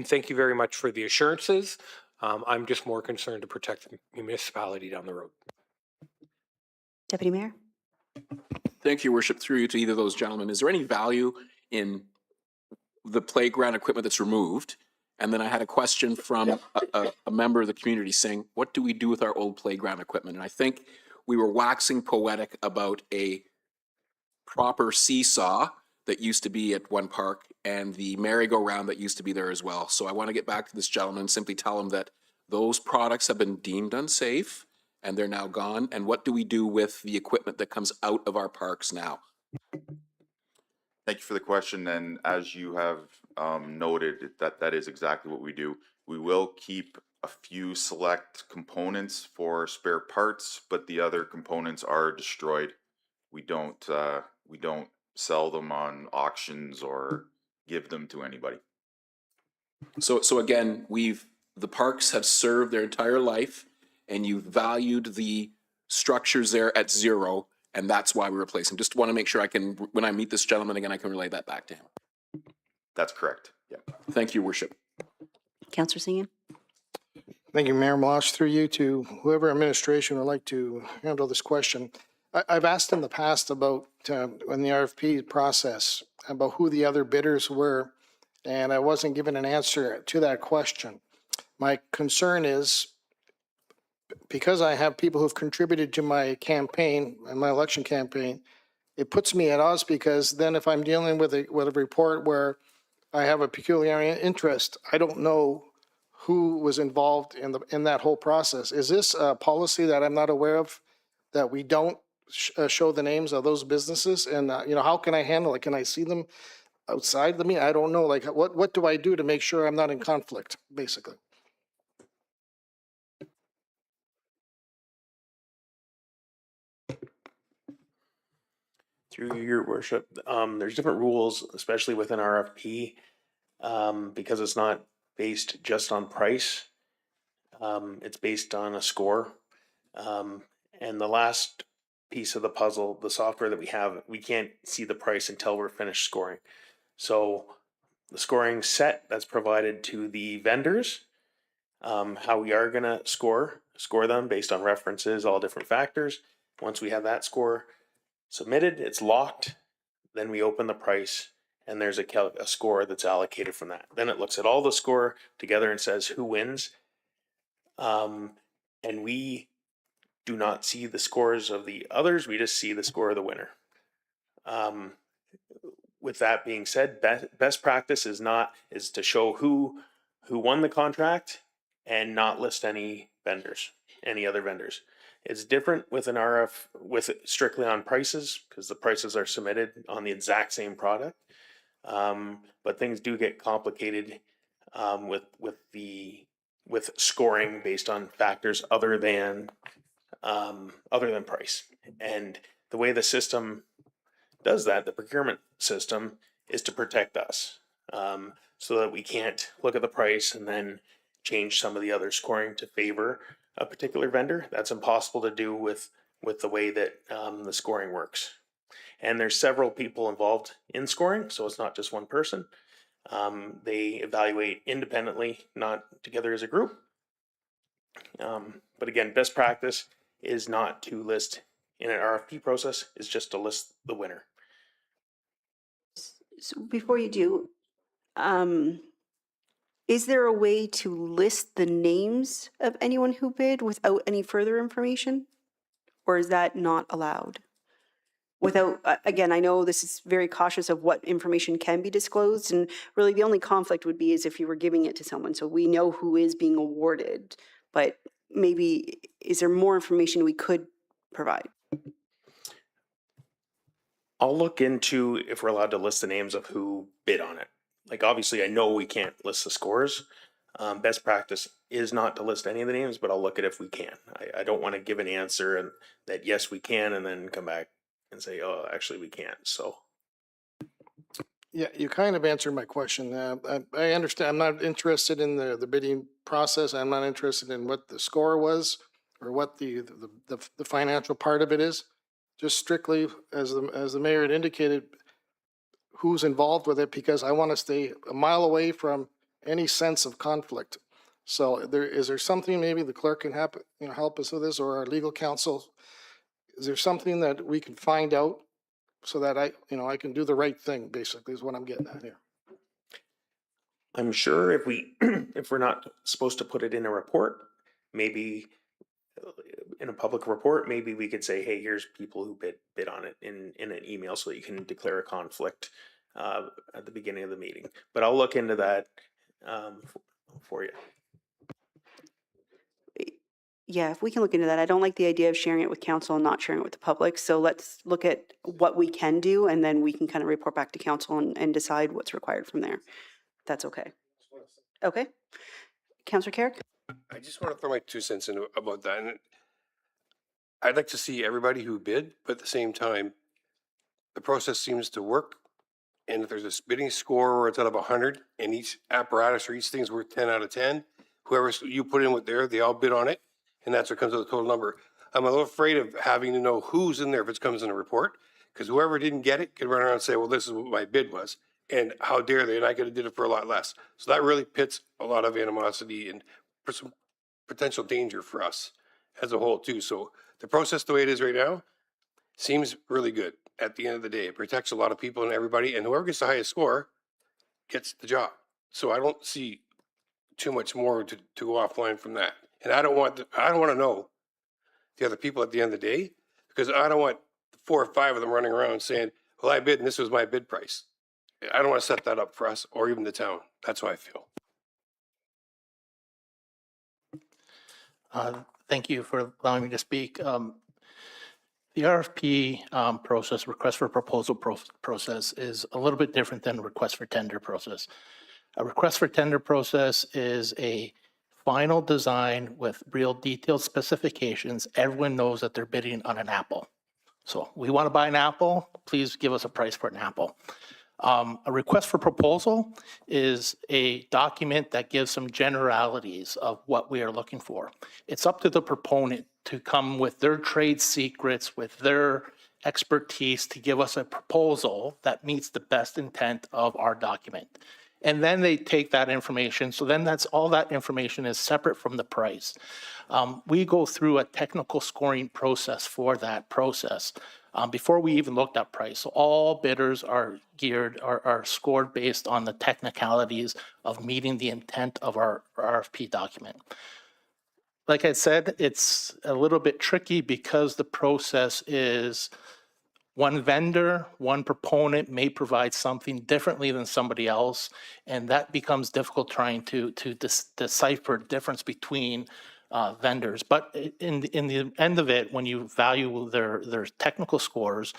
thank you very much for the assurances. I'm just more concerned to protect the municipality down the road. Deputy Mayor? Thank you, Worship. Through you to either of those gentlemen, is there any value in the playground equipment that's removed? And then I had a question from a member of the community saying, what do we do with our old playground equipment? And I think we were waxing poetic about a proper seesaw that used to be at one park and the merry-go-round that used to be there as well. So I want to get back to this gentleman and simply tell him that those products have been deemed unsafe and they're now gone. And what do we do with the equipment that comes out of our parks now? Thank you for the question. And as you have noted, that is exactly what we do. We will keep a few select components for spare parts, but the other components are destroyed. We don't sell them on auctions or give them to anybody. So again, the parks have served their entire life and you valued the structures there at zero, and that's why we replace them. Just want to make sure when I meet this gentleman again, I can relay that back to him. That's correct. Yeah. Thank you, Worship. Councillor Singham? Thank you, Mayor Malash. Through you to whoever administration would like to handle this question. I've asked in the past about in the RFP process about who the other bidders were, and I wasn't given an answer to that question. My concern is because I have people who've contributed to my campaign and my election campaign, it puts me at odds because then if I'm dealing with a report where I have a peculiar interest, I don't know who was involved in that whole process. Is this a policy that I'm not aware of, that we don't show the names of those businesses? And how can I handle it? Can I see them outside the meeting? I don't know. Like, what do I do to make sure I'm not in conflict, basically? Through your worship, there's different rules, especially within RFP, because it's not based just on price. It's based on a score. And the last piece of the puzzle, the software that we have, we can't see the price until we're finished scoring. So the scoring set that's provided to the vendors, how we are gonna score them based on references, all different factors. Once we have that score submitted, it's locked, then we open the price and there's a score that's allocated from that. Then it looks at all the score together and says who wins. And we do not see the scores of the others, we just see the score of the winner. With that being said, best practice is to show who won the contract and not list any other vendors. It's different with an RF with strictly on prices because the prices are submitted on the exact same product. But things do get complicated with scoring based on factors other than price. And the way the system does that, the procurement system, is to protect us, so that we can't look at the price and then change some of the other scoring to favor a particular vendor. That's impossible to do with the way that the scoring works. And there's several people involved in scoring, so it's not just one person. They evaluate independently, not together as a group. But again, best practice is not to list in an RFP process, is just to list the winner. So before you do, is there a way to list the names of anyone who bid without any further information? Or is that not allowed? Without, again, I know this is very cautious of what information can be disclosed, and really the only conflict would be is if you were giving it to someone, so we know who is being awarded, but maybe, is there more information we could provide? I'll look into if we're allowed to list the names of who bid on it. Like, obviously, I know we can't list the scores. Best practice is not to list any of the names, but I'll look at if we can. I don't want to give an answer and that yes, we can, and then come back and say, oh, actually we can't. So. Yeah, you kind of answered my question. I understand. I'm not interested in the bidding process. I'm not interested in what the score was or what the financial part of it is. Just strictly, as the mayor had indicated, who's involved with it, because I want to stay a mile away from any sense of conflict. So is there something maybe the clerk can help us with this, or our legal counsel? Is there something that we can find out so that I can do the right thing, basically, is what I'm getting at here. I'm sure if we're not supposed to put it in a report, maybe in a public report, maybe we could say, hey, here's people who bid on it in an email so that you can declare a conflict at the beginning of the meeting. But I'll look into that for you. Yeah, if we can look into that. I don't like the idea of sharing it with council and not sharing it with the public. So let's look at what we can do, and then we can kind of report back to council and decide what's required from there. That's okay. Okay. Councillor Carrick? I just want to throw my 2 cents in about that. And I'd like to see everybody who bid, but at the same time, the process seems to work. And if there's a bidding score where it's out of 100 and each apparatus or each thing's worth 10 out of 10, whoever you put in with there, they all bid on it. And that's what comes to the total number. I'm a little afraid of having to know who's in there if it comes in a report, because whoever didn't get it could run around and say, well, this is what my bid was. And how dare they? And I could have did it for a lot less. So that really pits a lot of animosity and some potential danger for us as a whole too. So the process the way it is right now seems really good at the end of the day. It protects a lot of people and everybody, and whoever gets the highest score gets the job. So I don't see too much more to go offline from that. And I don't want to know the other people at the end of the day, because I don't want 4 or 5 of them running around saying, well, I bid and this was my bid price. I don't want to set that up for us or even the town. That's how I feel. Thank you for allowing me to speak. The RFP process, request for proposal process, is a little bit different than request for tender process. A request for tender process is a final design with real detailed specifications. Everyone knows that they're bidding on an apple. So we want to buy an apple, please give us a price for an apple. A request for proposal is a document that gives some generalities of what we are looking for. It's up to the proponent to come with their trade secrets, with their expertise to give us a proposal that meets the best intent of our document. And then they take that information. So then that's all that information is separate from the price. We go through a technical scoring process for that process before we even looked at price. So all bidders are scored based on the technicalities of meeting the intent of our RFP document. Like I said, it's a little bit tricky because the process is one vendor, one proponent may provide something differently than somebody else, and that becomes difficult trying to decipher the difference between vendors. But in the end of it, when you value their technical scores,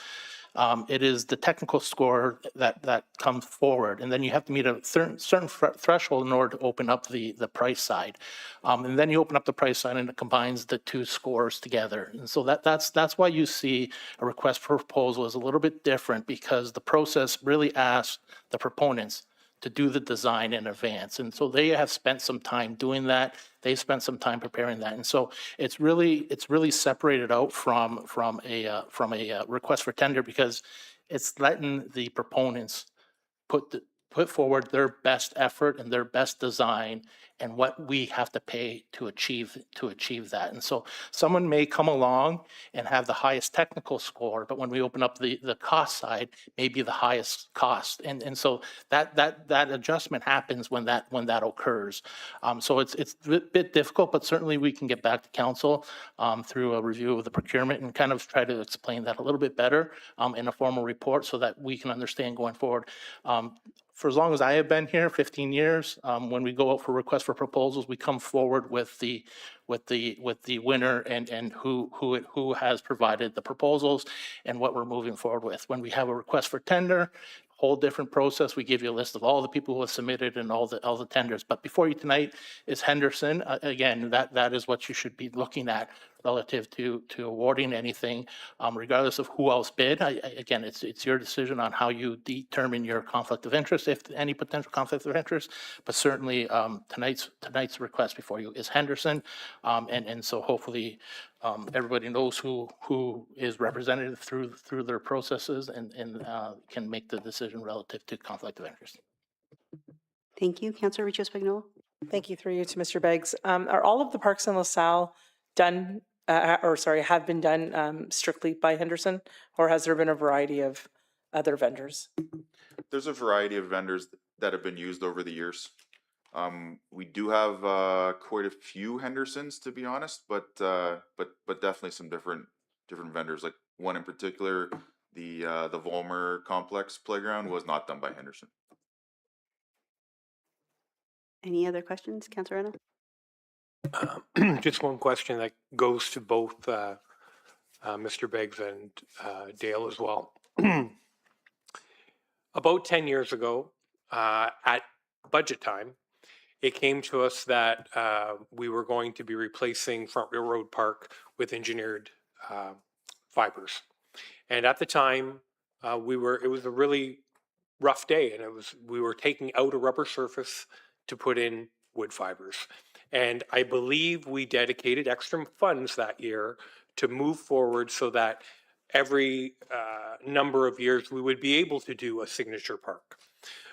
it is the technical score that comes forward, and then you have to meet a certain threshold in order to open up the price side, and then you open up the price side, and it combines the 2 scores together. And so that's why you see a request for proposal is a little bit different, because the process really asks the proponents to do the design in advance. And so they have spent some time doing that. They've spent some time preparing that. And so it's really separated out from a request for tender, because it's letting the proponents put forward their best effort and their best design and what we have to pay to achieve that. And so someone may come along and have the highest technical score, but when we open up the cost side, maybe the highest cost. And so that adjustment happens when that occurs. So it's a bit difficult, but certainly we can get back to council through a review of the procurement and kind of try to explain that a little bit better in a formal report so that we can understand going forward. For as long as I have been here, 15 years, when we go out for requests for proposals, we come forward with the winner and who has provided the proposals and what we're moving forward with. When we have a request for tender, whole different process. We give you a list of all the people who have submitted and all the tenders. But before you tonight is Henderson. Again, that is what you should be looking at relative to awarding anything, regardless of who else bid. Again, it's your decision on how you determine your conflict of interest, if any potential conflict of interest. But certainly tonight's request before you is Henderson, and so hopefully everybody knows who is represented through their processes and can make the decision relative to conflict of interest. Thank you. Councillor Richo Spagnola. Thank you, through you to Mr. Beggs. Are all of the parks in LaSalle done, have been done strictly by Henderson, or has there been a variety of other vendors? There's a variety of vendors that have been used over the years. We do have quite a few Hendersons, to be honest, but definitely some different vendors. Like one in particular, the Volmer Complex Playground was not done by Henderson. Any other questions, Councillor Reno? Just one question that goes to both Mr. Beggs and Dale as well. About 10 years ago, at budget time, it came to us that we were going to be replacing Front Railroad Park with engineered fibers. And at the time, it was a really rough day, and we were taking out a rubber surface to put in wood fibers. And I believe we dedicated extra funds that year to move forward so that every number of years we would be able to do a signature park.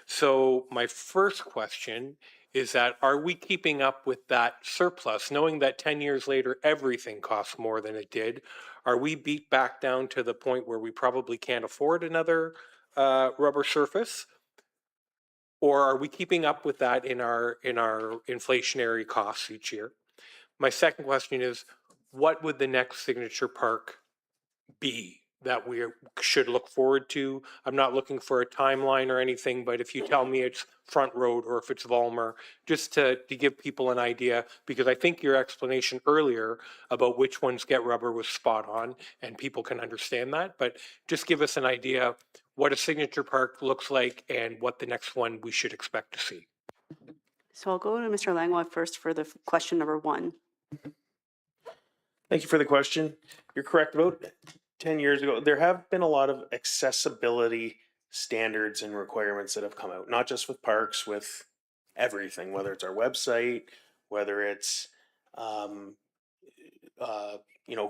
So my first question is that, are we keeping up with that surplus, knowing that 10 years later everything costs more than it did? Are we beat back down to the point where we probably can't afford another rubber surface? Or are we keeping up with that in our inflationary costs each year? My second question is, what would the next signature park be that we should look forward to? I'm not looking for a timeline or anything, but if you tell me it's Front Road or if it's Volmer, just to give people an idea, because I think your explanation earlier about which ones get rubber was spot on and people can understand that, but just give us an idea what a signature park looks like and what the next one we should expect to see. So I'll go to Mr. Langlois first for the question number 1. Thank you for the question. You're correct. About 10 years ago, there have been a lot of accessibility standards and requirements that have come out, not just with parks, with everything, whether it's our website, whether it's,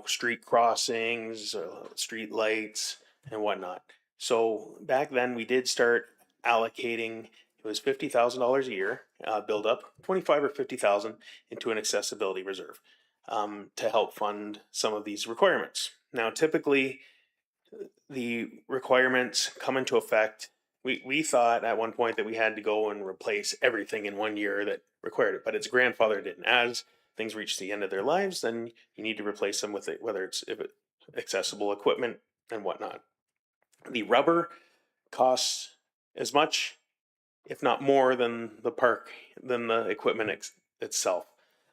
street crossings, street lights and whatnot. So back then we did start allocating, it was $50,000 a year, build up 25 or 50,000 into an accessibility reserve to help fund some of these requirements. Now, typically the requirements come into effect. We thought at one point that we had to go and replace everything in 1 year that required it, but it's grandfathered in. As things reach the end of their lives, then you need to replace them with it, whether it's accessible equipment and whatnot. The rubber costs as much, if not more, than the equipment itself.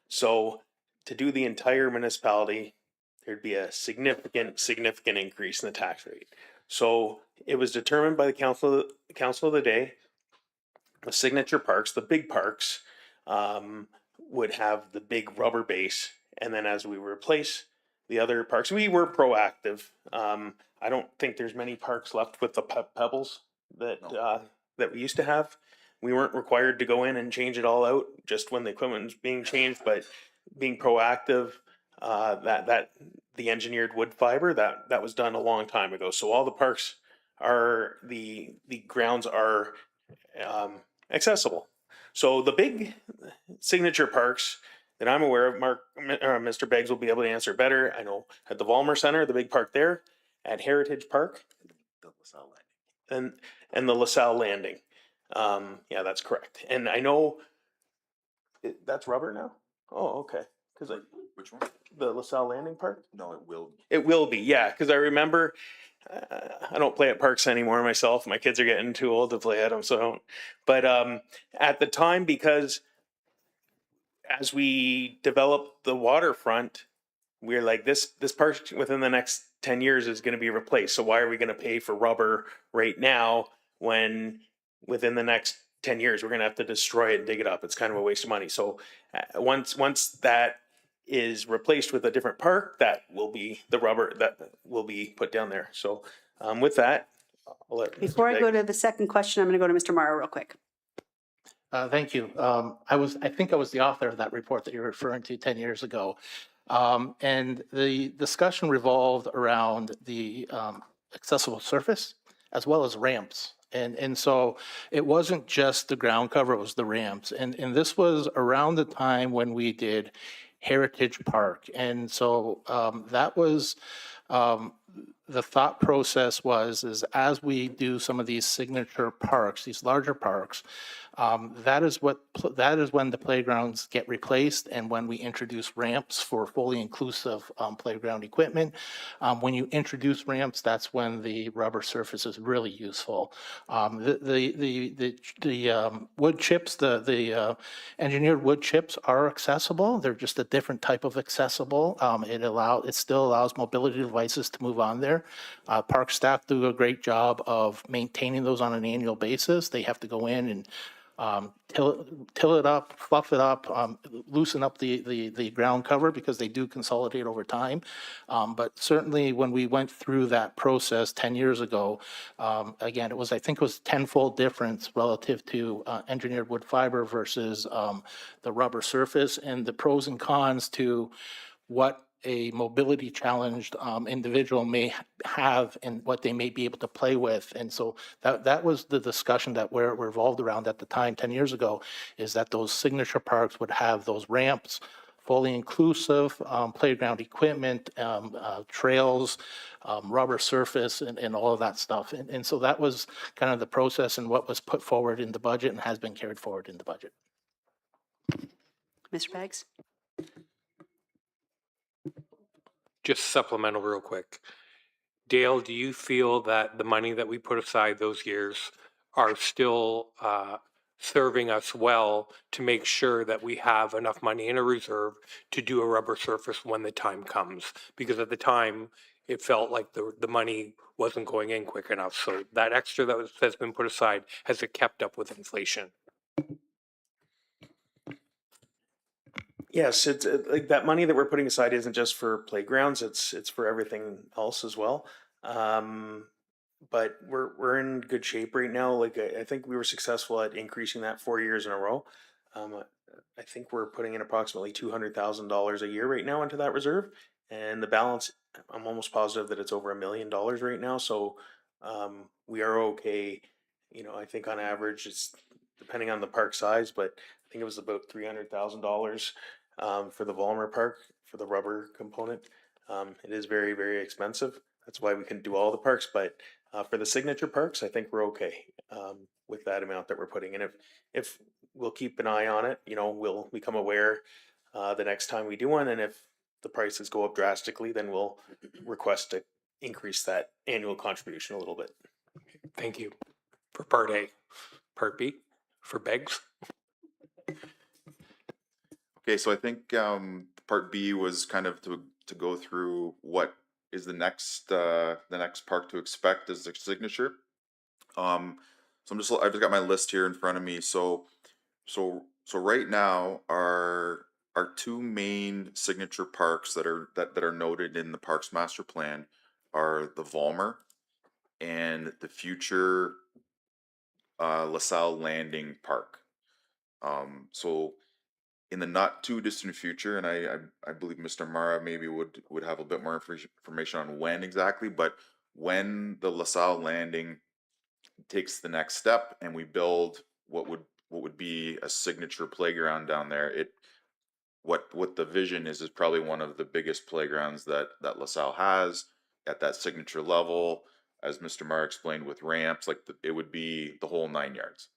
So to do the entire municipality, there'd be a significant increase in the tax rate. So it was determined by the council of the day, the signature parks, the big parks, would have the big rubber base. And then as we replace the other parks, we were proactive. I don't think there's many parks left with the pebbles that we used to have. we weren't required to go in and change it all out just when the equipment was being changed, but being proactive, that the engineered wood fiber, that was done a long time ago. So all the parks are, the grounds are accessible. So the big signature parks that I'm aware of, Mr. Beggs will be able to answer better. I know at the Volmer Center, the big park there, at Heritage Park, and the LaSalle Landing. Yeah, that's correct. And I know that's rubber now. Oh, okay. Because Which one? the LaSalle Landing Park. No, it will. It will be, yeah. Because I remember, I don't play at parks anymore myself. My kids are getting too old to play at them, so I don't. But at the time, because as we developed the waterfront, we're like, this park within the next 10 years is going to be replaced. So why are we going to pay for rubber right now when within the next 10 years we're going to have to destroy it and dig it up? It's kind of a waste of money. So once that is replaced with a different park, that will be the rubber that will be put down there. So with that, I'll let Before Mr. I go Begg- to the second question, I'm going to go to Mr. Morrow real quick. Thank you. I think I was the author of that report that you're referring to 10 years ago. And the discussion revolved around the accessible surface as well as ramps. And so it wasn't just the ground cover, it was the ramps. And this was around the time when we did Heritage Park. And so that was, the thought process is as we do some of these signature parks, these larger parks, that is when the playgrounds get replaced and when we introduce ramps for fully inclusive playground equipment. When you introduce ramps, that's when the rubber surface is really useful. The wood chips, the engineered wood chips are accessible. They're just a different type of accessible. It still allows mobility devices to move on there. Park staff do a great job of maintaining those on an annual basis. They have to go in and till it up, fluff it up, loosen up the ground cover because they do consolidate over time. But certainly when we went through that process 10 years ago, again, I think it was tenfold difference relative to engineered wood fiber versus the rubber surface, and the pros and cons to what a mobility challenged individual may have and what they may be able to play with. And so that was the discussion that we're revolved around at the time 10 years ago, is that those signature parks would have those ramps, fully inclusive playground equipment, trails, rubber surface, and all of that stuff. And so that was kind of the process and what was put forward in the budget and has been carried forward in the budget. Mr. Beggs? Just supplemental real quick. Dale, do you feel that the money that we put aside those years are still serving us well to make sure that we have enough money in a reserve to do a rubber surface when the time comes? Because at the time, it felt like the money wasn't going in quick enough. So that extra that's been put aside, has it kept up with inflation? Yes, it's like that money that we're putting aside isn't just for playgrounds, it's for everything else as well. But we're in good shape right now. Like I think we were successful at increasing that 4 years in a row. I think we're putting in approximately $200,000 a year right now into that reserve, and the balance, I'm almost positive that it's over $1 million right now. So we are okay. You know, I think on average it's depending on the park size, but I think it was about $300,000 for the Volmer Park for the rubber component. It is very, very expensive. That's why we can do all the parks, but for the signature parks, I think we're okay with that amount that we're putting in. If we'll keep an eye on it, you know, we'll become aware the next time we do one, and if the prices go up drastically, then we'll request to increase that annual contribution a little bit. Thank you. For part A. Part B, for Beggs. Okay, so I think part B was kind of to go through what is the next park to expect as a signature. So I've just got my list here in front of me. So right now our two main signature parks that are noted in the Parks Master Plan are the Volmer and the future LaSalle Landing Park. So in the not too distant future, and I believe Mr. Mara maybe would have a bit more information on when exactly, but when the LaSalle Landing takes the next step and we build what would be a signature playground down there, what the vision is probably one of the biggest playgrounds that LaSalle has at that signature level. As Mr. Mara explained, with ramps, like it would be the whole 9 yards.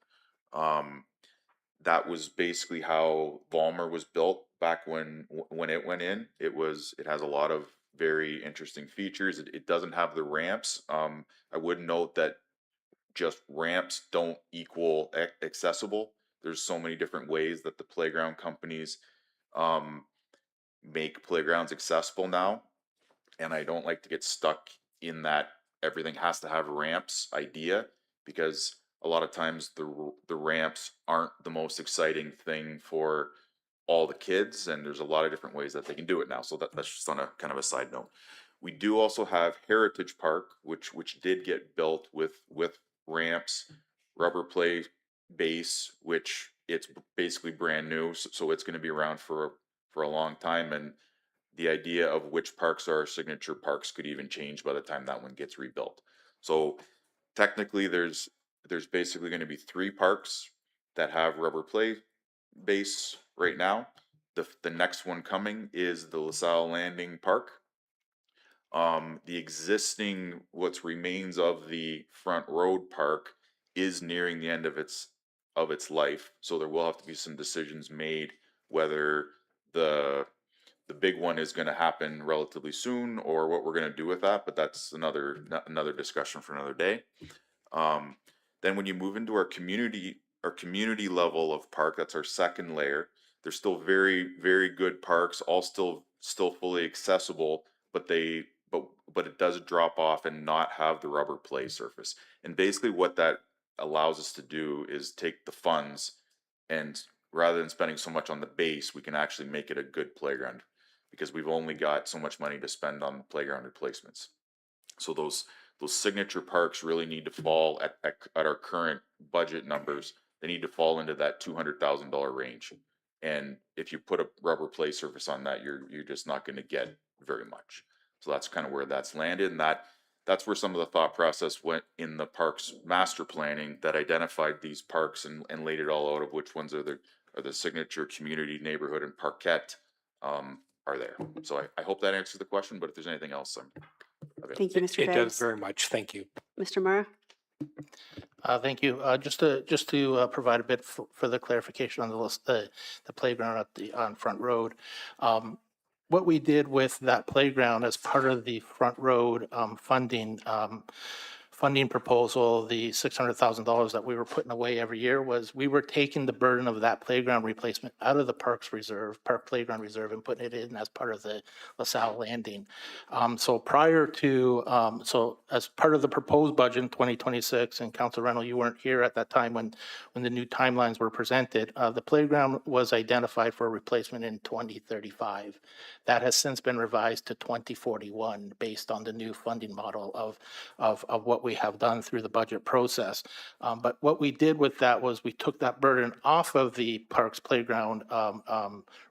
That was basically how Volmer was built back when it went in. It has a lot of very interesting features. It doesn't have the ramps. I would note that just ramps don't equal accessible. There's so many different ways that the playground companies make playgrounds accessible now, and I don't like to get stuck in that everything has to have ramps idea, because a lot of times the ramps aren't the most exciting thing for all the kids, and there's a lot of different ways that they can do it now. So that's just on a kind of a side note. We do also have Heritage Park, which did get built with ramps, rubber play base, which it's basically brand new, so it's going to be around for a long time. And the idea of which parks are signature parks could even change by the time that one gets rebuilt. So technically there's basically going to be 3 parks that have rubber play base right now. The next one coming is the LaSalle Landing Park. The existing, what remains of the Front Road Park is nearing the end of its life, so there will have to be some decisions made whether the big one is going to happen relatively soon or what we're going to do with that, but that's another discussion for another day. Then when you move into our community level of park, that's our second layer. There's still very, very good parks, all still fully accessible, but it does drop off and not have the rubber play surface. And basically what that allows us to do is take the funds, and rather than spending so much on the base, we can actually make it a good playground, because we've only got so much money to spend on playground replacements. So those signature parks really need to fall at our current budget numbers. They need to fall into that $200,000 range. And if you put a rubber play surface on that, you're just not going to get very much. So that's kind of where that's landed, and that's where some of the thought process went in the parks master planning that identified these parks and laid it all out of which ones are the signature community, neighborhood, and parkette are there. So I hope that answers the question, but if there's anything else, I'm available. Thank you, Mr. It does Beggs. very much. Thank you. Mr. Mara? Thank you. Just to provide a bit further clarification on the playground on Front Road. What we did with that playground as part of the Front Road funding proposal, the $600,000 that we were putting away every year, was we were taking the burden of that playground replacement out of the park playground reserve, and putting it in as part of the LaSalle Landing. So as part of the proposed budget in 2026, and Councilor Reynolds, you weren't here at that time when the new timelines were presented, the playground was identified for a replacement in 2035. That has since been revised to 2041 based on the new funding model of what we have done through the budget process. But what we did with that was we took that burden off of the Parks Playground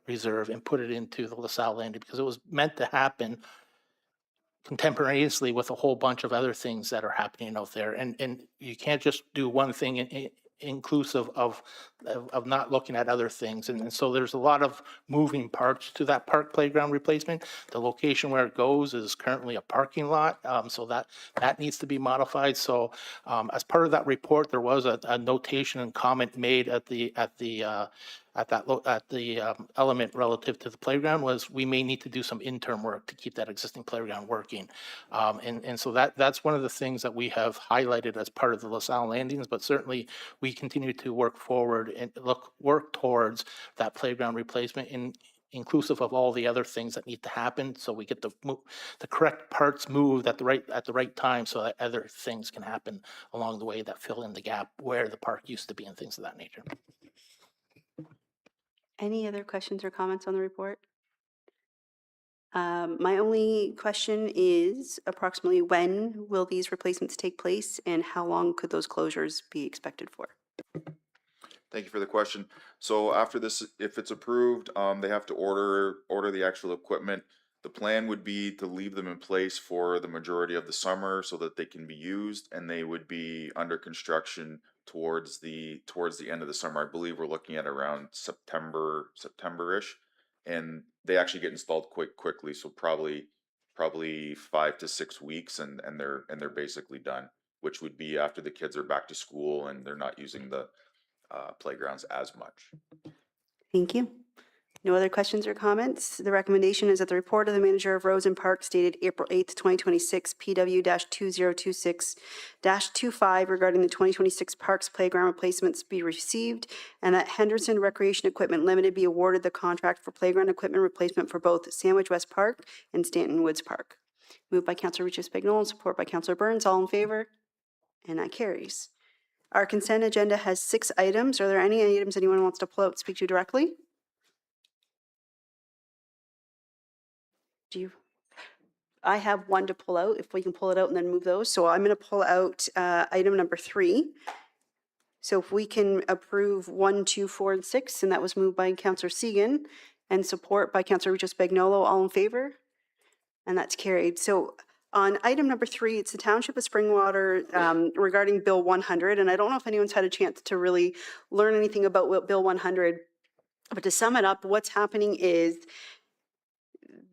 Reserve and put it into the LaSalle Landing, because it was meant to happen contemporaneously with a whole bunch of other things that are happening out there. And you can't just do one thing inclusive of not looking at other things. And so there's a lot of moving parts to that park playground replacement. The location where it goes is currently a parking lot, so that needs to be modified. So as part of that report, there was a notation and comment made at the element relative to the playground, was we may need to do some interim work to keep that existing playground working. And so that's one of the things that we have highlighted as part of the LaSalle Landings, but certainly we continue to work forward and work towards that playground replacement, inclusive of all the other things that need to happen, so we get the correct parts moved at the right time, so that other things can happen along the way that fill in the gap where the park used to be and things of that nature. Any other questions or comments on the report? My only question is approximately when will these replacements take place and how long could those closures be expected for? Thank you for the question. So after this, if it's approved, they have to order the actual equipment. The plan would be to leave them in place for the majority of the summer so that they can be used, and they would be under construction towards the end of the summer. I believe we're looking at around September-ish, and they actually get installed quickly. So probably 5 to 6 weeks, and they're basically done. Which would be after the kids are back to school and they're not using the playgrounds as much. Thank you. No other questions or comments? The recommendation is that the report of the manager of roads and parks dated April 8th, 2026, PW-2026-25 regarding the 2026 parks playground replacements be received, and that Henderson Recreation Equipment Limited be awarded the contract for playground equipment replacement for both Sandwich West Park and Stanton Woods Park. Moved by Councilor Regis-Spagnolo and support by Councilor Burns. All in favor? And that carries. Our consent agenda has 6 items. Are there any items anyone wants to pull out and speak to directly? I have one to pull out, if we can pull it out and then move those. So I'm going to pull out item number 3. So if we can approve 1, 2, 4, and 6, and that was moved by Councillor Segan and support by Councillor Regis-Spagnolo, all in favor? And that's carried. So on item number 3, it's the Township of Springwater regarding Bill 100. And I don't know if anyone's had a chance to really learn anything about what Bill 100, but to sum it up, what's happening is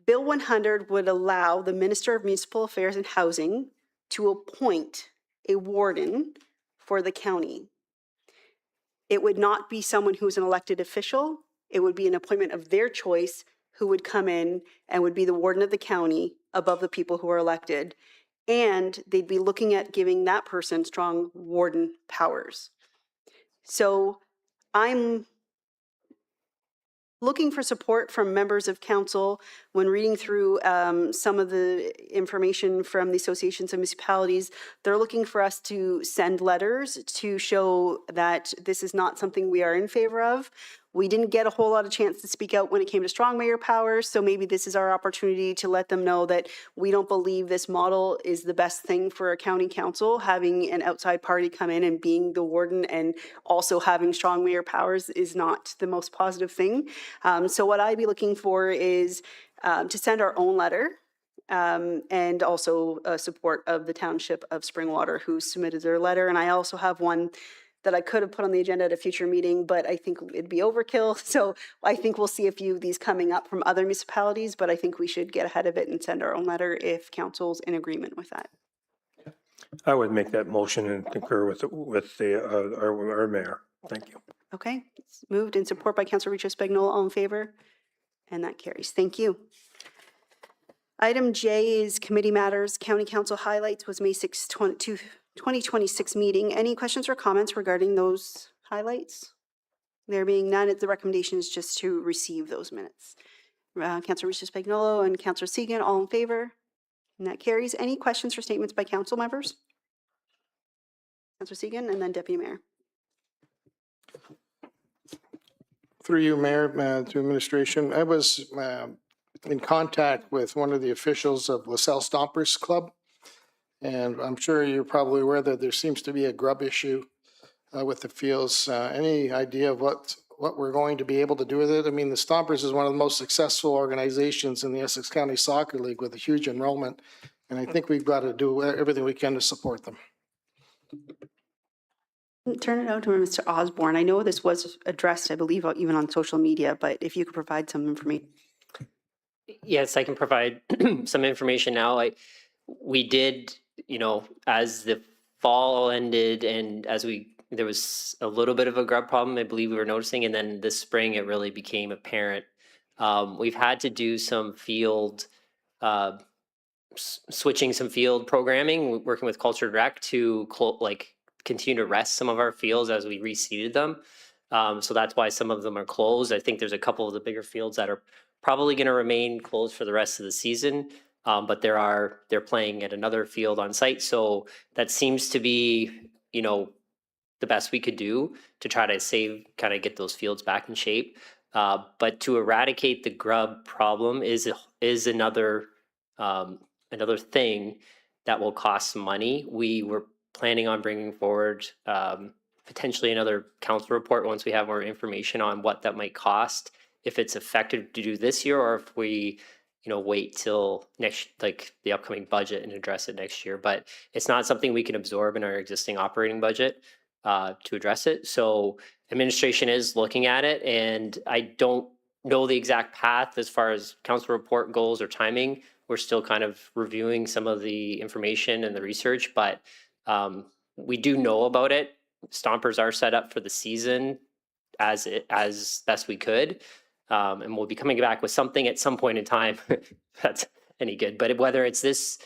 Bill 100 would allow the Minister of Municipal Affairs and Housing to appoint a warden for the county. It would not be someone who is an elected official. It would be an appointment of their choice who would come in and would be the warden of the county above the people who are elected. And they'd be looking at giving that person strong warden powers. So I'm looking for support from members of council when reading through some of the information from the associations of municipalities. They're looking for us to send letters to show that this is not something we are in favor of. We didn't get a whole lot of chance to speak out when it came to strong mayor powers, so maybe this is our opportunity to let them know that we don't believe this model is the best thing for a county council. Having an outside party come in and being the warden and also having strong mayor powers is not the most positive thing. So what I'd be looking for is to send our own letter and also support of the Township of Springwater who submitted their letter. And I also have one that I could have put on the agenda at a future meeting, but I think it'd be overkill. So I think we'll see a few of these coming up from other municipalities, but I think we should get ahead of it and send our own letter if council's in agreement with that. I would make that motion and concur with our mayor. Thank you. Okay, it's moved in support by Councilor Regis-Spagnolo. All in favor? And that carries. Thank you. Item J is committee matters. County Council highlights was May 6, 2026 meeting. Any questions or comments regarding those highlights? There being none, the recommendation is just to receive those minutes. Councilor Regis-Spagnolo and Councilor Segan, all in favor? And that carries. Any questions or statements by council members? Councilor Segan and then Deputy Mayor. Through you, Mayor, to administration, I was in contact with one of the officials of LaSalle Stompers Club. And I'm sure you're probably aware that there seems to be a grub issue with the fields. Any idea of what we're going to be able to do with it? I mean, the Stompers is one of the most successful organizations in the Essex County Soccer League with a huge enrollment. And I think we've got to do everything we can to support them. Turn it over to Mr. Osborne. I know this was addressed, I believe, even on social media, but if you could provide some information. Yes, I can provide some information now. We did, as the fall ended and there was a little bit of a grub problem, I believe we were noticing, and then this spring it really became apparent. We've had to do some field, switching some field programming, working with Culture Rec to continue to rest some of our fields as we reseeded them. So that's why some of them are closed. I think there's a couple of the bigger fields that are probably going to remain closed for the rest of the season. But they're playing at another field on site. So that seems to be, the best we could do to try to get those fields back in shape. But to eradicate the grub problem is another another thing that will cost some money. We were planning on bringing forward potentially another council report once we have more information on what that might cost, if it's effective to do this year, or if we, wait till next, like the upcoming budget and address it next year. But it's not something we can absorb in our existing operating budget to address it. So administration is looking at it, and I don't know the exact path as far as council report goals or timing. We're still kind of reviewing some of the information and the research, but we do know about it. Stompers are set up for the season as best we could. And we'll be coming back with something at some point in time if that's any good. But whether it's this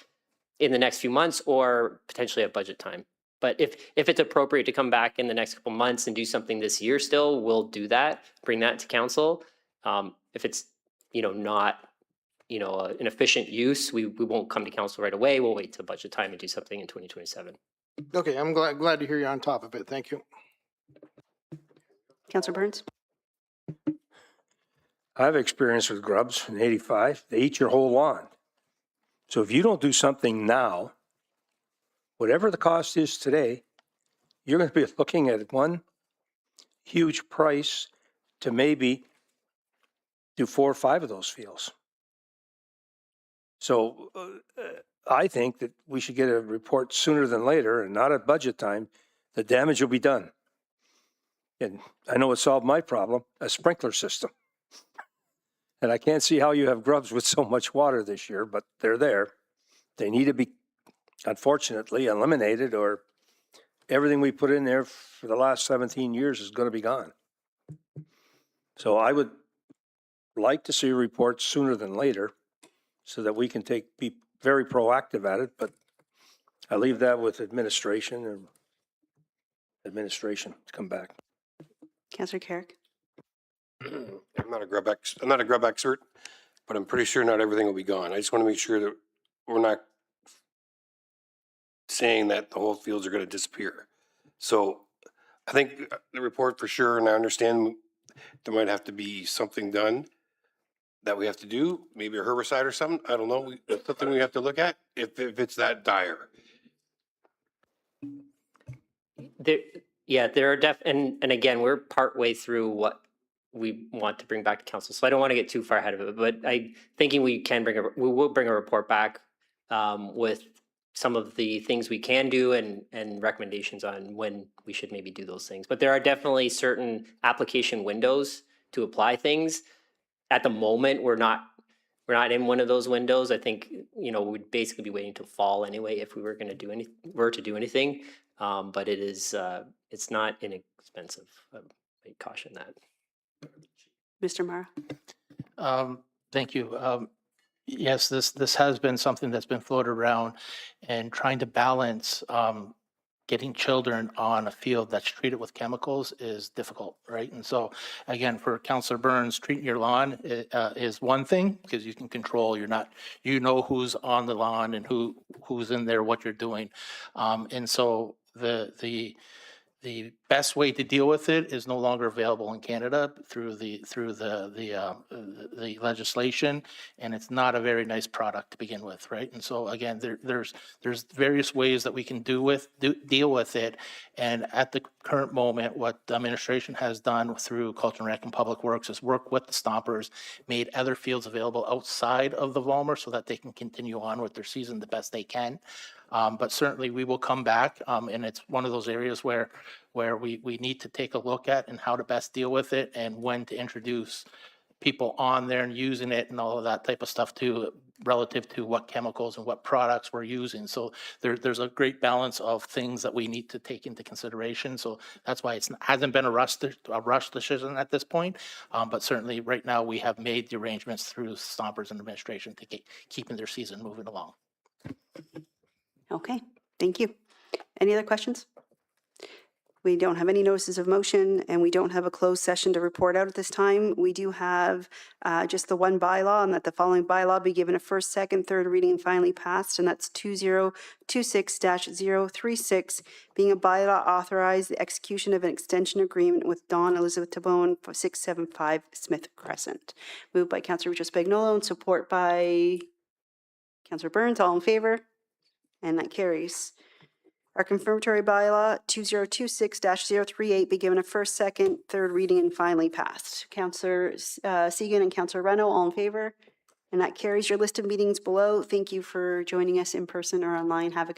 in the next few months or potentially at budget time. But if it's appropriate to come back in the next couple months and do something this year still, we'll do that, bring that to council. If it's, not, an efficient use, we won't come to council right away. We'll wait till budget time and do something in 2027. Okay, I'm glad to hear you're on top of it. Thank you. Councillor Burns? I have experience with grubs in 85. They eat your whole lawn. So if you don't do something now, whatever the cost is today, you're going to be looking at one huge price to maybe do 4 or 5 of those fields. So I think that we should get a report sooner than later, and not at budget time. The damage will be done. And I know it solved my problem, a sprinkler system. And I can't see how you have grubs with so much water this year, but they're there. They need to be, unfortunately, eliminated, or everything we put in there for the last 17 years is going to be gone. So I would like to see a report sooner than later so that we can be very proactive at it, but I leave that with administration to come back. Councillor Carrick? I'm not a grub expert, but I'm pretty sure not everything will be gone. I just want to make sure that we're not saying that the whole fields are going to disappear. So I think the report for sure, and I understand there might have to be something done that we have to do, maybe a herbicide or something. I don't know. That's something we have to look at if it's that dire. There are and again, we're partway through what we want to bring back to council, so I don't want to get too far ahead of it. But I thinking we will bring a report back with some of the things we can do and recommendations on when we should maybe do those things. But there are definitely certain application windows to apply things. At the moment, we're not in one of those windows. I think we'd basically be waiting till fall anyway if we were going to do anything. But it is it's not inexpensive. I caution that. Mr. Mara? Thank you. Yes, this has been something that's been floated around, and trying to balance getting children on a field that's treated with chemicals is difficult, right? And so, again, for Councillor Burns, treating your lawn is one thing, because you can control. You know who's on the lawn and who's in there, what you're doing, and so the best way to deal with it is no longer available in Canada through the legislation, and it's not a very nice product to begin with, right? And so again, there's various ways that we can deal with it, and at the current moment, what the administration has done through Culture and Rec and Public Works is work with the Stompers, made other fields available outside of the Volmer so that they can continue on with their season the best they can. But certainly we will come back, and it's one of those areas where we need to take a look at and how to best deal with it, and when to introduce people on there and using it and all of that type of stuff too, relative to what chemicals and what products we're using. So there's a great balance of things that we need to take into consideration. So that's why it hasn't been a rush decision at this point. But certainly right now we have made the arrangements through Stompers and administration to keeping their season moving along. Okay, thank you. Any other questions? We don't have any notices of motion, and we don't have a closed session to report out at this time. We do have just the one bylaw, and that the following bylaw be given a first, second, third reading and finally passed, and that's 2026-036, being a bylaw authorize the execution of an extension agreement with Dawn Elizabeth Tabone for 675 Smith Crescent. Moved by Councillor Richo Spagnolo and support by Councillor Burns. All in favor? And that carries. Our confirmatory bylaw 2026-038 be given a first, second, third reading and finally passed. Councillor Segan and Councillor Reno, all in favor? And that carries. Your list of meetings below. Thank you for joining us in person or online. Have a good